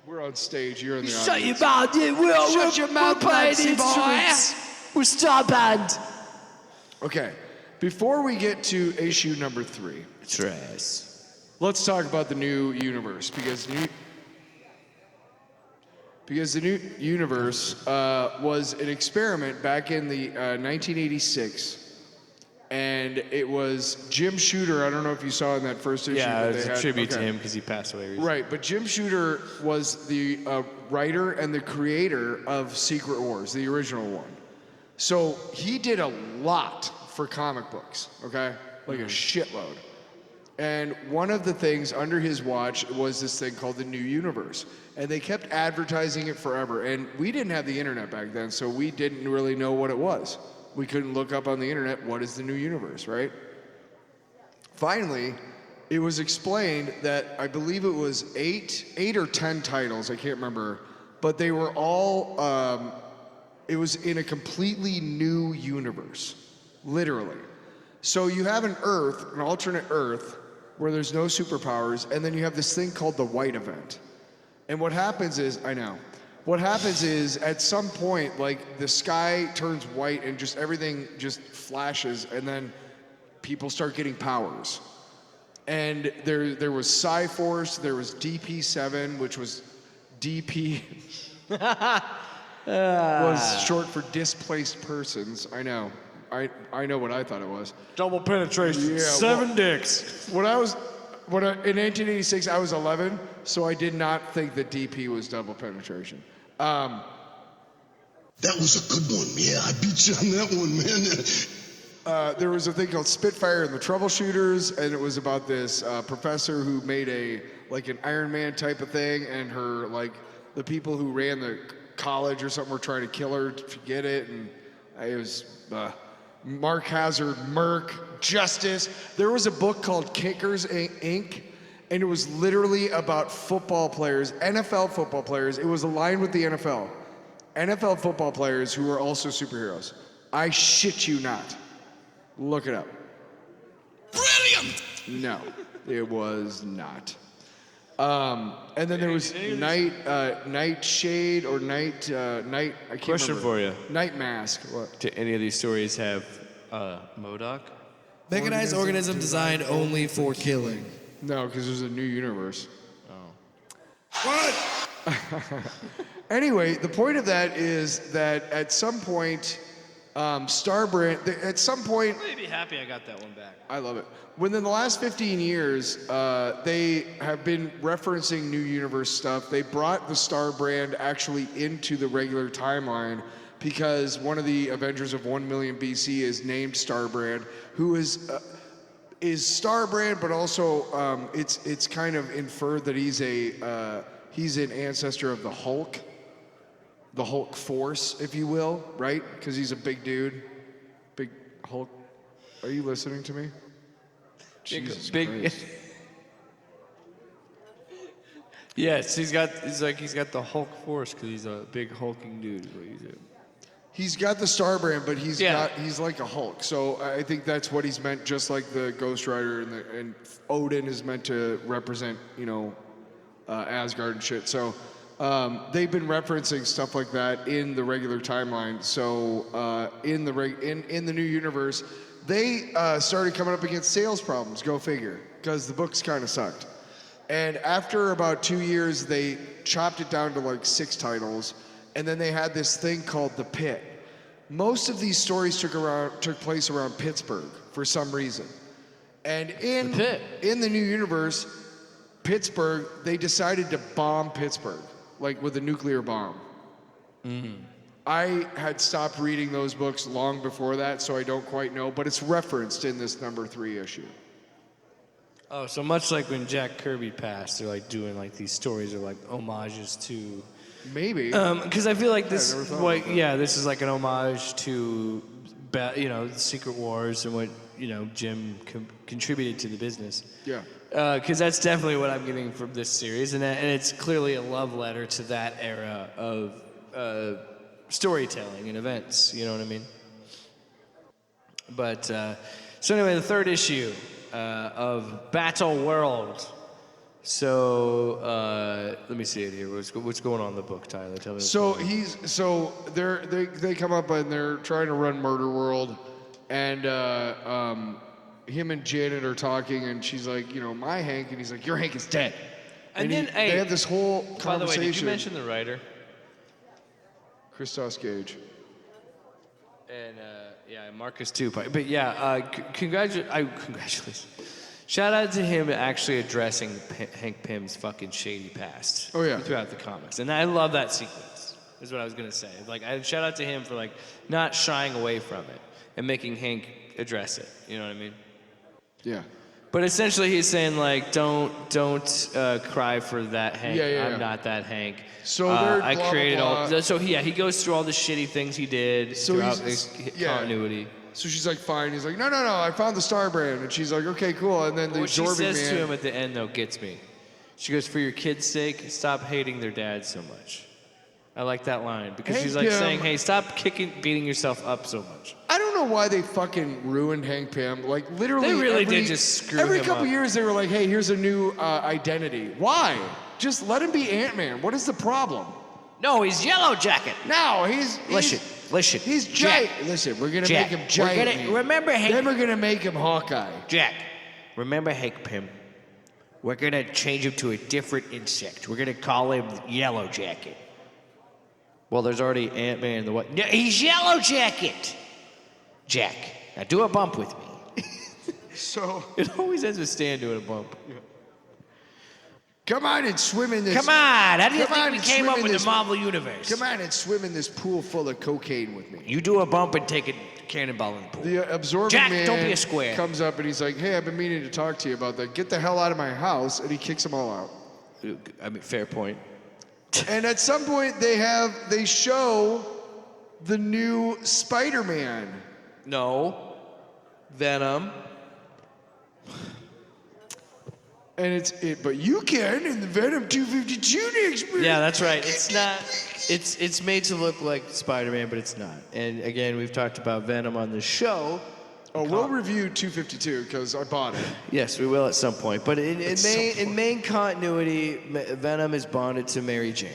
Speaker 5: We're on stage. You're in the
Speaker 4: Shut
Speaker 5: audience.
Speaker 4: your mouth. Yeah,
Speaker 5: Shut your mouth,
Speaker 4: we're playing
Speaker 5: Nancy boy.
Speaker 4: instruments. We're star band.
Speaker 5: Okay. Before we get to issue number 3, let's talk about the new universe because the new universe was an experiment back in the 1986. And it was Jim Shooter. I don't know if you saw in that first issue.
Speaker 4: Yeah,
Speaker 5: that
Speaker 4: it's
Speaker 5: they
Speaker 4: a
Speaker 5: had.
Speaker 4: tribute to him because he passed away recently.
Speaker 5: Right, but Jim Shooter was the writer and the creator of Secret Wars, the original one. So he did a lot for comic books, okay? Like a shitload. And one of the things under his watch was this thing called the New Universe. And they kept advertising it forever. And we didn't have the internet back then, so we didn't really know what it was. We couldn't look up on the internet, what is the New Universe, right? Finally, it was explained that I believe it was 8 or 10 titles, I can't remember, but they were all, it was in a completely new universe, literally. So you have an Earth, an alternate Earth, where there's no superpowers, and then you have this thing called the White Event. And what happens is, what happens is at some point, like the sky turns white and just everything just flashes, and then people start getting powers. And there was Psi-Force, there was DP7, which was DP was short for displaced persons. I know. I know what I thought it was.
Speaker 4: Double penetration.
Speaker 5: Yeah,
Speaker 4: 7 dicks.
Speaker 5: In 1986, I was 11, so I did not think that DP was double penetration.
Speaker 7: That was a good one. Yeah, I beat you on that one, man.
Speaker 5: There was a thing called Spitfire and the Troubleshooters, and it was about this professor who made an Iron Man type of thing, and the people who ran the college or something were trying to kill her to get it, and it was Mark Hazard, Merc, Justice. There was a book called Kickers Inc., and it was literally about football players, NFL football players. It was aligned with the NFL. NFL football players who were also superheroes. I shit you not. Look it up.
Speaker 7: Brilliant!
Speaker 5: No, it was not. And then there was Nightshade or Night. I can't
Speaker 4: Question
Speaker 5: remember.
Speaker 4: for you.
Speaker 5: Night Mask. What?
Speaker 4: Do any of these stories have MODOK?
Speaker 11: Mechanized organism designed only for killing.
Speaker 5: No, because there's a new universe.
Speaker 7: What?
Speaker 5: Anyway, the point of that is that at some point, Starbrand. At some point,
Speaker 4: I'd be happy I got that one back.
Speaker 5: I love it. Within the last 15 years, they have been referencing New Universe stuff. They brought the Star brand actually into the regular timeline because one of the Avengers of 1 million BC is named Starbrand, who is Starbrand, but also it's kind of inferred that he's an ancestor of the Hulk Force, if you will, right? Because he's a big dude, big Hulk. Are you listening to me? Jesus Christ.
Speaker 4: Yes, he's got the Hulk Force because he's a big hulking dude. Is what
Speaker 5: He's got the Star brand, but he's
Speaker 4: Yeah.
Speaker 5: he's like a Hulk. So I think that's what he's meant. Just like the Ghost Rider and Odin is meant to represent, Asgard and shit. So they've been referencing stuff like that in the regular timeline. So in the new universe, they started coming up against sales problems. Go figure, because the books kind of sucked. And after about 2 years, they chopped it down to like 6 titles, and then they had this thing called The Pit. Most of these stories took place around Pittsburgh for some reason. And in the new universe, Pittsburgh, they decided to bomb Pittsburgh, like with a nuclear bomb. Mm-hmm. I had stopped reading those books long before that, so I don't quite know, but it's referenced in this number 3 issue.
Speaker 4: Oh, so much like when Jack Kirby passed, they're like doing like these stories are like homages to.
Speaker 5: Maybe.
Speaker 4: Because I feel like this, this is like an homage to, Secret Wars and what Jim contributed to the business.
Speaker 5: Yeah.
Speaker 4: Because that's definitely what I'm getting from this series, and it's clearly a love letter to that era of storytelling and events. You know what I mean? But so anyway, the 3rd issue of Battleworld So let me see it here. What's going on in the book, Tyler? Tell me.
Speaker 5: They come up and they're trying to run Murder World, and him and Janet are talking, and she's like, my Hank, and he's like, your Hank is dead.
Speaker 4: And then
Speaker 5: they have this whole conversation.
Speaker 4: By the way, did you mention the writer?
Speaker 5: Christo Gage.
Speaker 4: And Marcus too. But yeah, congratulations. Shout out to him actually addressing Hank Pym's fucking shady past.
Speaker 5: Oh yeah.
Speaker 4: Throughout the comics, and I love that sequence. Is what I was gonna say. Like, I shout out to him for like not shying away from it and making Hank address it. You know what I mean?
Speaker 5: Yeah.
Speaker 4: But essentially, he's saying like, don't cry for that Hank. I'm not that Hank.
Speaker 5: So
Speaker 4: I created all. So he goes through all the shitty things he did throughout his continuity.
Speaker 5: So she's like, fine. He's like, no, I found the Star Brand. And she's like, okay, cool. And then the
Speaker 4: what she
Speaker 5: absorbing
Speaker 4: says
Speaker 5: man.
Speaker 4: to him at the end, though, gets me. She goes, for your kids' sake, stop hating their dad so much. I like that line because
Speaker 5: Hank
Speaker 4: she's like
Speaker 5: Pym,
Speaker 4: saying, hey, stop beating yourself up so much.
Speaker 5: I don't know why they fucking ruined Hank Pym. Like, literally,
Speaker 4: They really did just screw
Speaker 5: every
Speaker 4: him
Speaker 5: couple
Speaker 4: up.
Speaker 5: years, they were like, hey, here's a new identity. Why? Just let him be Ant-Man. What is the problem?
Speaker 9: No, he's Yellow Jacket.
Speaker 5: No, he's
Speaker 9: Listen.
Speaker 5: He's
Speaker 9: Jack.
Speaker 5: Listen, we're gonna
Speaker 9: Jack,
Speaker 5: make him giant.
Speaker 9: remember Hank.
Speaker 5: Then we're gonna make him Hawkeye.
Speaker 9: Jack, remember Hank Pym? We're gonna change him to a different insect. We're gonna call him Yellow Jacket.
Speaker 4: Well, there's already Ant-Man and the what?
Speaker 9: No, he's Yellow Jacket. Jack, now do a bump with me.
Speaker 5: So
Speaker 4: it always ends with Stan doing a bump.
Speaker 5: Come on and swim in this.
Speaker 9: Come on, how do you think we came up with the Marvel Universe?
Speaker 5: Come on and swim in this pool full of cocaine with me.
Speaker 9: You do a bump and take a cannonball in the pool.
Speaker 5: The absorbing
Speaker 9: Jack,
Speaker 5: man
Speaker 9: don't be a square.
Speaker 5: comes up and he's like, hey, I've been meaning to talk to you about that. Get the hell out of my house. And he kicks them all out.
Speaker 4: I mean, fair point.
Speaker 5: And at some point they show the new Spider-Man.
Speaker 4: No. Venom.
Speaker 5: And but you can in the Venom 252 next week.
Speaker 4: Yeah, that's right. It's not. It's made to look like Spider-Man, but it's not. And again, we've talked about Venom on the show.
Speaker 5: Oh, we'll review 252 because I bought it.
Speaker 4: Yes, we will at some point. But in main continuity, Venom is bonded to Mary Jane.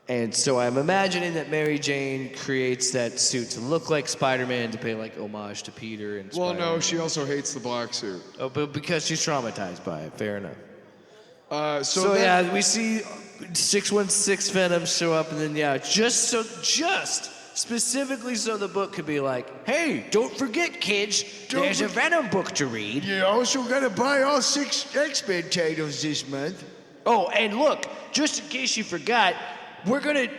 Speaker 4: And so I'm imagining that Mary Jane creates that suit to look like Spider-Man to pay like homage to Peter and
Speaker 5: Well,
Speaker 4: Spider-Man.
Speaker 5: no, she also hates the black suit.
Speaker 4: Oh, but because she's traumatized by it. Fair enough.
Speaker 5: So
Speaker 4: yeah, we see 616 Venom show up, and then just specifically so the book could be like,
Speaker 9: Hey, don't forget, kids, there's a Venom book to read.
Speaker 5: You also gotta buy all 6 X-Men titles this month.
Speaker 9: Oh, and look, just in case you forgot,
Speaker 4: we're gonna.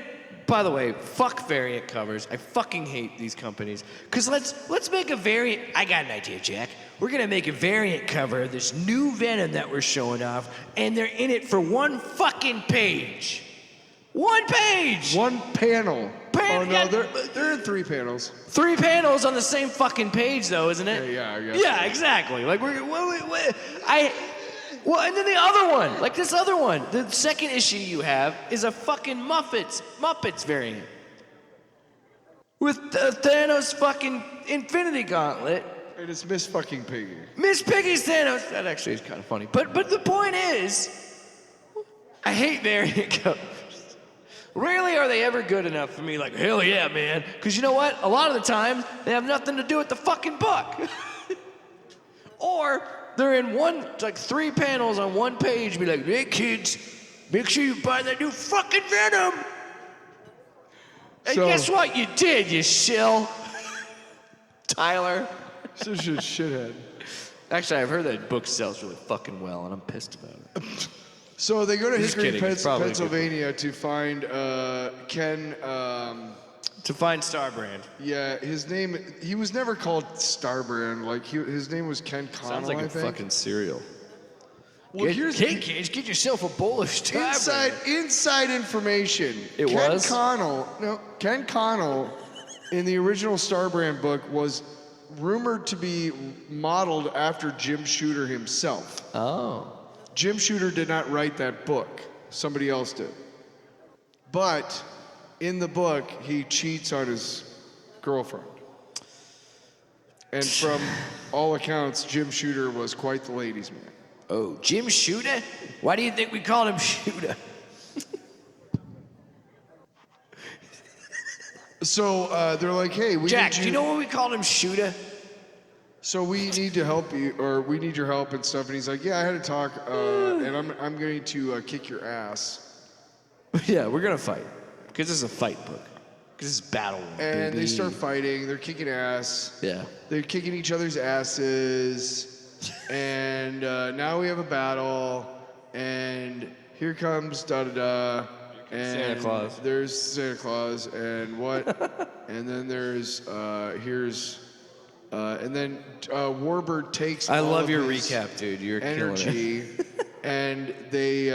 Speaker 4: By the way, fuck variant covers. I fucking hate these companies. Cause let's make a variant.
Speaker 9: I got an idea, Jack. We're gonna make a variant cover of this new Venom that we're showing off, and they're in it for one fucking page. One page!
Speaker 5: One panel. Oh no,
Speaker 9: yeah.
Speaker 5: they're in 3 panels.
Speaker 4: 3 panels on the same fucking page, though, isn't it?
Speaker 5: Yeah, I guess.
Speaker 4: Yeah, exactly. Like Well, and then the other one, like this other one, the second issue you have is a fucking Muppets variant. With Thanos' fucking Infinity Gauntlet.
Speaker 5: And it's Miss fucking Piggy.
Speaker 4: Miss Piggy's Thanos. That actually is kind of funny. But the point is, I hate variant covers. Rarely are they ever good enough for me, like, hell yeah, man. Because you know what? A lot of the time, they have nothing to do with the fucking book. Or they're in 3 panels on one page, be like, hey kids, make sure you buy that new fucking Venom. And guess what? You did, you shill. Tyler.
Speaker 5: Such a shithead.
Speaker 4: Actually, I've heard that book sells really fucking well, and I'm pissed about it.
Speaker 5: So they go to
Speaker 4: Just
Speaker 5: Hickory,
Speaker 4: kidding, it's probably
Speaker 5: Pennsylvania to find Ken.
Speaker 4: To find Starbrand.
Speaker 5: Yeah, his name. He was never called Starbrand. Like his name was Ken Connell.
Speaker 4: Sounds like
Speaker 5: I
Speaker 4: a
Speaker 5: think.
Speaker 4: fucking cereal.
Speaker 5: Well, here's
Speaker 9: Hey kids, get yourself a bowl of Starbrand.
Speaker 5: inside information. Ken Connell in the original Starbrand book was rumored to be modeled after Jim Shooter himself.
Speaker 4: Oh.
Speaker 5: Jim Shooter did not write that book. Somebody else did. But in the book, he cheats on his girlfriend. And from all accounts, Jim Shooter was quite the ladies' man.
Speaker 9: Oh, Jim Shooter? Why do you think we called him Shooter?
Speaker 5: So they're like, hey, we
Speaker 9: Jack,
Speaker 5: need
Speaker 9: do you know why we called him Shooter?
Speaker 5: So we need to help you, or we need your help and stuff. And he's like, yeah, I had a talk, and I'm going to kick your ass.
Speaker 4: Yeah, we're gonna fight because this is a fight book. Because it's Battleworld.
Speaker 5: And
Speaker 4: baby.
Speaker 5: they start fighting. They're kicking ass.
Speaker 4: Yeah.
Speaker 5: They're kicking each other's asses. And now we have a battle. And here comes da-da-da. And
Speaker 4: Santa Claus.
Speaker 5: There's Santa Claus. And what? And then there's, and then Warbird takes
Speaker 4: I
Speaker 5: all
Speaker 4: love
Speaker 5: of
Speaker 4: your
Speaker 5: his
Speaker 4: recap, dude. You're
Speaker 5: energy.
Speaker 4: killing it.
Speaker 5: And they,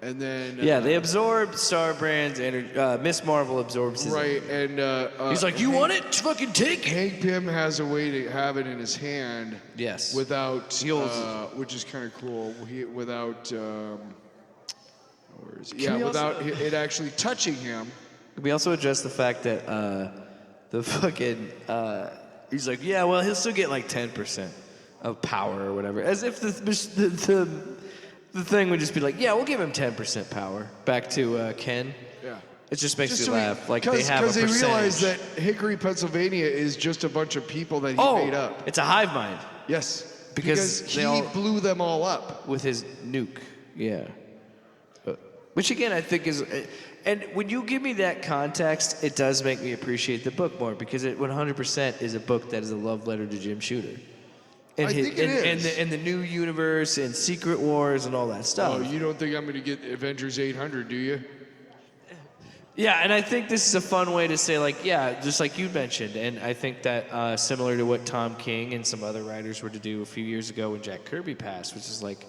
Speaker 5: and then
Speaker 4: yeah, they absorb Starbrand's energy. Miss Marvel absorbs his
Speaker 5: right,
Speaker 4: energy.
Speaker 5: and
Speaker 9: he's like, "You want it? Fucking take it."
Speaker 5: Hank Pym has a way to have it in his hand.
Speaker 4: Yes.
Speaker 5: Without, which is kind of cool. Without, where is he? Yeah, without it actually touching him.
Speaker 4: We also address the fact that the fucking he's like, yeah, well, he'll still get like 10% of power or whatever, as if the thing would just be like, yeah, we'll give him 10% power. Back to Ken.
Speaker 5: Yeah.
Speaker 4: It just makes me laugh. Like they have a
Speaker 5: percentage. Because they realize that Hickory, Pennsylvania is just a bunch of people that he made up.
Speaker 4: It's a hive mind.
Speaker 5: Yes.
Speaker 4: Because
Speaker 5: he blew them all up.
Speaker 4: With his nuke. Yeah. Which again, I think is... And when you give me that context, it does make me appreciate the book more because it 100% is a book that is a love letter to Jim Shooter. And
Speaker 5: I think it is.
Speaker 4: And the new universe and Secret Wars and all that stuff.
Speaker 5: Oh, you don't think I'm going to get Avengers 800, do you?
Speaker 4: Yeah, and I think this is a fun way to say, like, yeah, just like you mentioned. And I think that similar to what Tom King and some other writers were to do a few years ago when Jack Kirby passed, which is like,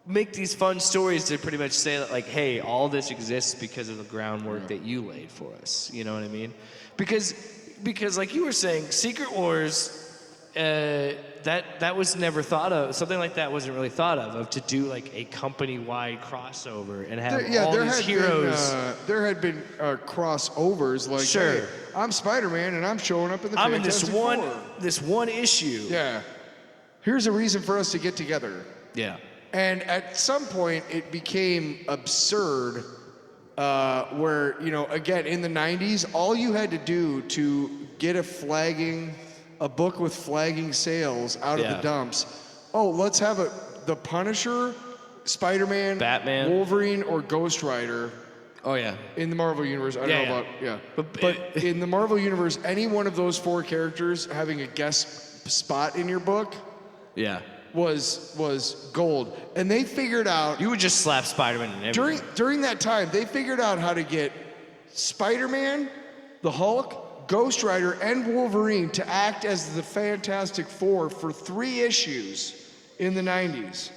Speaker 4: make these fun stories to pretty much say that, like, hey, all this exists because of the groundwork that you laid for us. You know what I mean? Because like you were saying, Secret Wars... that was never thought of. Something like that wasn't really thought of to do like a company-wide crossover and have all these heroes.
Speaker 5: There had been crossovers like, hey, I'm Spider-Man and I'm showing up in the Fantastic Four.
Speaker 4: I'm in this one issue.
Speaker 5: Yeah. Here's a reason for us to get together.
Speaker 4: Yeah.
Speaker 5: And at some point, it became absurd where, again, in the 90s, all you had to do to get a book with flagging sales out of the dumps. Oh, let's have the Punisher, Spider-Man,
Speaker 4: Batman,
Speaker 5: Wolverine, or Ghost Rider.
Speaker 4: Oh yeah.
Speaker 5: In the Marvel universe, I don't know about but in the Marvel universe, any one of those four characters having a guest spot in your book, was gold. And they figured out
Speaker 4: you would just slap Spider-Man in everything.
Speaker 5: During that time, they figured out how to get Spider-Man, the Hulk, Ghost Rider, and Wolverine to act as the Fantastic Four for 3 issues in the 90s.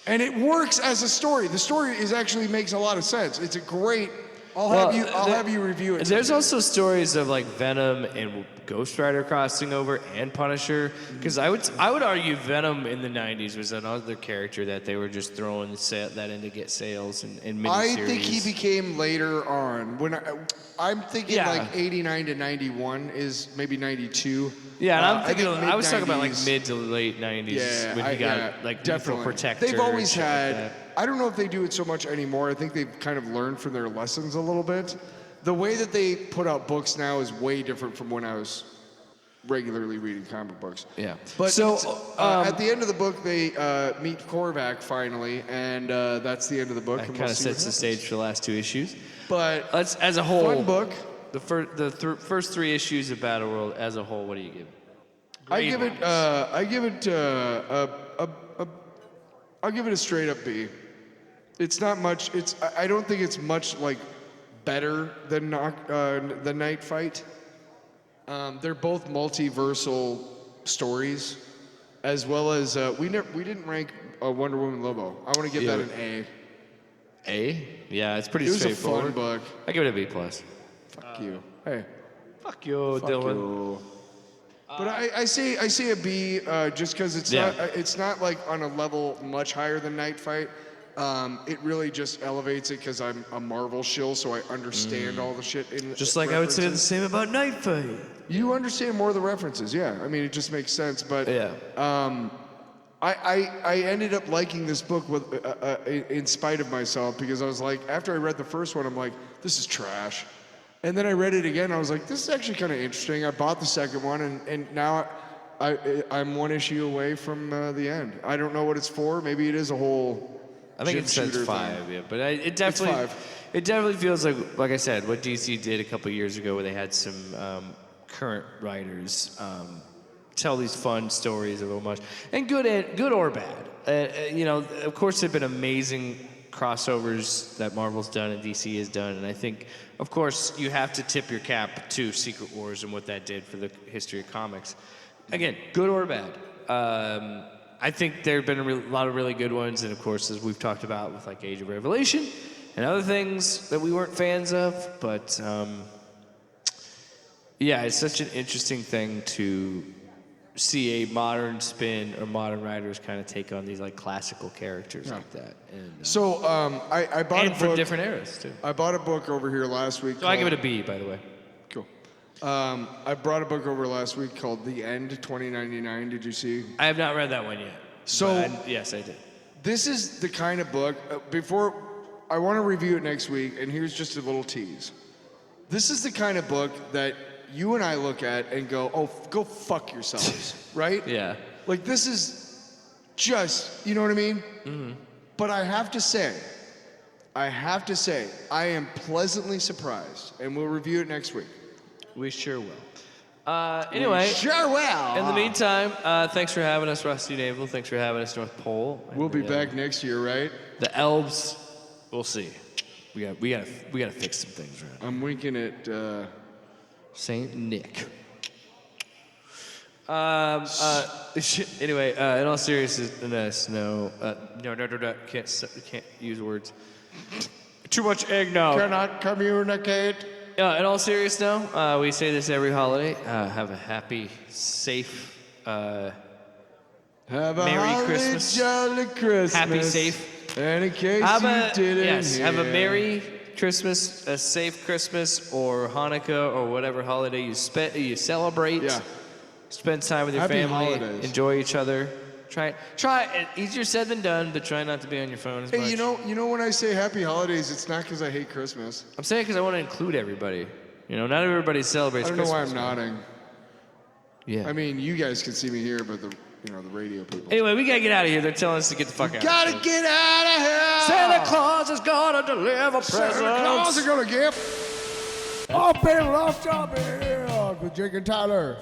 Speaker 5: And it works as a story. The story actually makes a lot of sense. It's a great... I'll have you review it.
Speaker 4: There's also stories of like Venom and Ghost Rider crossing over and Punisher. Because I would argue Venom in the 90s was another character that they were just throwing that in to get sales and miniseries.
Speaker 5: I think he became later on. I'm thinking like 89 to 91 is maybe 92.
Speaker 4: Yeah, and I'm thinking I was talking about like mid to late 90s when he got like
Speaker 5: definitely.
Speaker 4: Protector.
Speaker 5: They've always had. I don't know if they do it so much anymore. I think they've kind of learned from their lessons a little bit. The way that they put out books now is way different from when I was regularly reading comic books.
Speaker 4: Yeah.
Speaker 5: But so at the end of the book, they meet Korvac finally, and that's the end of the book.
Speaker 4: That kind of sets the stage for the last 2 issues.
Speaker 5: But
Speaker 4: as a whole,
Speaker 5: fun book.
Speaker 4: The first 3 issues of Battleworld as a whole, what do you give?
Speaker 5: I'll give it a straight up B. It's not much. I don't think it's much like better than the Knightfight. They're both multiversal stories, as well as we didn't rank Wonder Woman Lobo. I want to give that an A.
Speaker 4: A? Yeah, it's pretty
Speaker 5: It was
Speaker 4: straightforward.
Speaker 5: a fun book.
Speaker 4: I give it a B+.
Speaker 5: Fuck you. Hey.
Speaker 4: Fuck you, Dylan.
Speaker 5: You. But I say a B just because it's not like on a level much higher than Knightfight. It really just elevates it because I'm a Marvel shill, so I understand all the shit in
Speaker 4: just like references. I would say the same about Knightfight.
Speaker 5: You understand more of the references, yeah. I mean, it just makes sense. But I ended up liking this book in spite of myself because I was like, after I read the first one, I'm like, this is trash. And then I read it again. I was like, this is actually kind of interesting. I bought the second one, and now I'm one issue away from the end. I don't know what it's for. Maybe it is a whole.
Speaker 4: I think it says 5, yeah, but it definitely feels like I said, what DC did a couple years ago, where they had some current writers tell these fun stories of homage, and good or bad. You know, of course, there've been amazing crossovers that Marvel's done and DC has done, and I think, of course, you have to tip your cap to Secret Wars and what that did for the history of comics. Again, good or bad. I think there have been a lot of really good ones, and of course, as we've talked about with like Age of Revelation and other things that we weren't fans of, but yeah, it's such an interesting thing to see a modern spin or modern writers kind of take on these like classical characters like that. And,
Speaker 5: so I bought a book
Speaker 4: from different eras too.
Speaker 5: I bought a book over here last week.
Speaker 4: So I give it a B, by the way.
Speaker 5: Cool. I brought a book over last week called The End 2099. Did you see?
Speaker 4: I have not read that one yet.
Speaker 5: So
Speaker 4: yes, I did.
Speaker 5: This is the kind of book. Before I want to review it next week, and here's just a little tease. This is the kind of book that you and I look at and go, oh, go fuck yourselves, right?
Speaker 4: Yeah.
Speaker 5: Like, this is just, you know what I mean? Mm-hmm. But I have to say, I am pleasantly surprised, and we'll review it next week.
Speaker 4: We sure will. Anyway.
Speaker 5: We sure will.
Speaker 4: In the meantime, thanks for having us, Rusty Naval. Thanks for having us, North Pole.
Speaker 5: We'll be back next year, right?
Speaker 4: The elves, we'll see. We gotta fix some things around.
Speaker 5: I'm winking at
Speaker 4: Saint Nick. Anyway, in all seriousness, no, can't use words. Too much eggnog.
Speaker 5: Cannot communicate.
Speaker 4: In all seriousness, now, we say this every holiday. Have a happy, safe,
Speaker 5: have
Speaker 4: Merry Christmas.
Speaker 5: Jolly Christmas.
Speaker 4: Happy, safe.
Speaker 5: And in case you didn't hear.
Speaker 4: Have a Merry Christmas, a safe Christmas, or Hanukkah, or whatever holiday you celebrate. Yeah. Spend time with your
Speaker 5: Happy
Speaker 4: family.
Speaker 5: holidays.
Speaker 4: Enjoy each other. Try it. Easier said than done, but try not to be on your phone as much.
Speaker 5: Hey, you know when I say happy holidays, it's not because I hate Christmas.
Speaker 4: I'm saying because I want to include everybody. You know, not everybody celebrates Christmas.
Speaker 5: I don't know why I'm nodding.
Speaker 4: Yeah.
Speaker 5: I mean, you guys can see me here, but the radio people.
Speaker 4: Anyway, we gotta get out of here. They're telling us to get the fuck out.
Speaker 5: Gotta get out of here.
Speaker 4: Santa Claus is gonna deliver presents.
Speaker 5: Santa Claus is gonna give.
Speaker 2: Off panel, off topic with Jake and Tyler.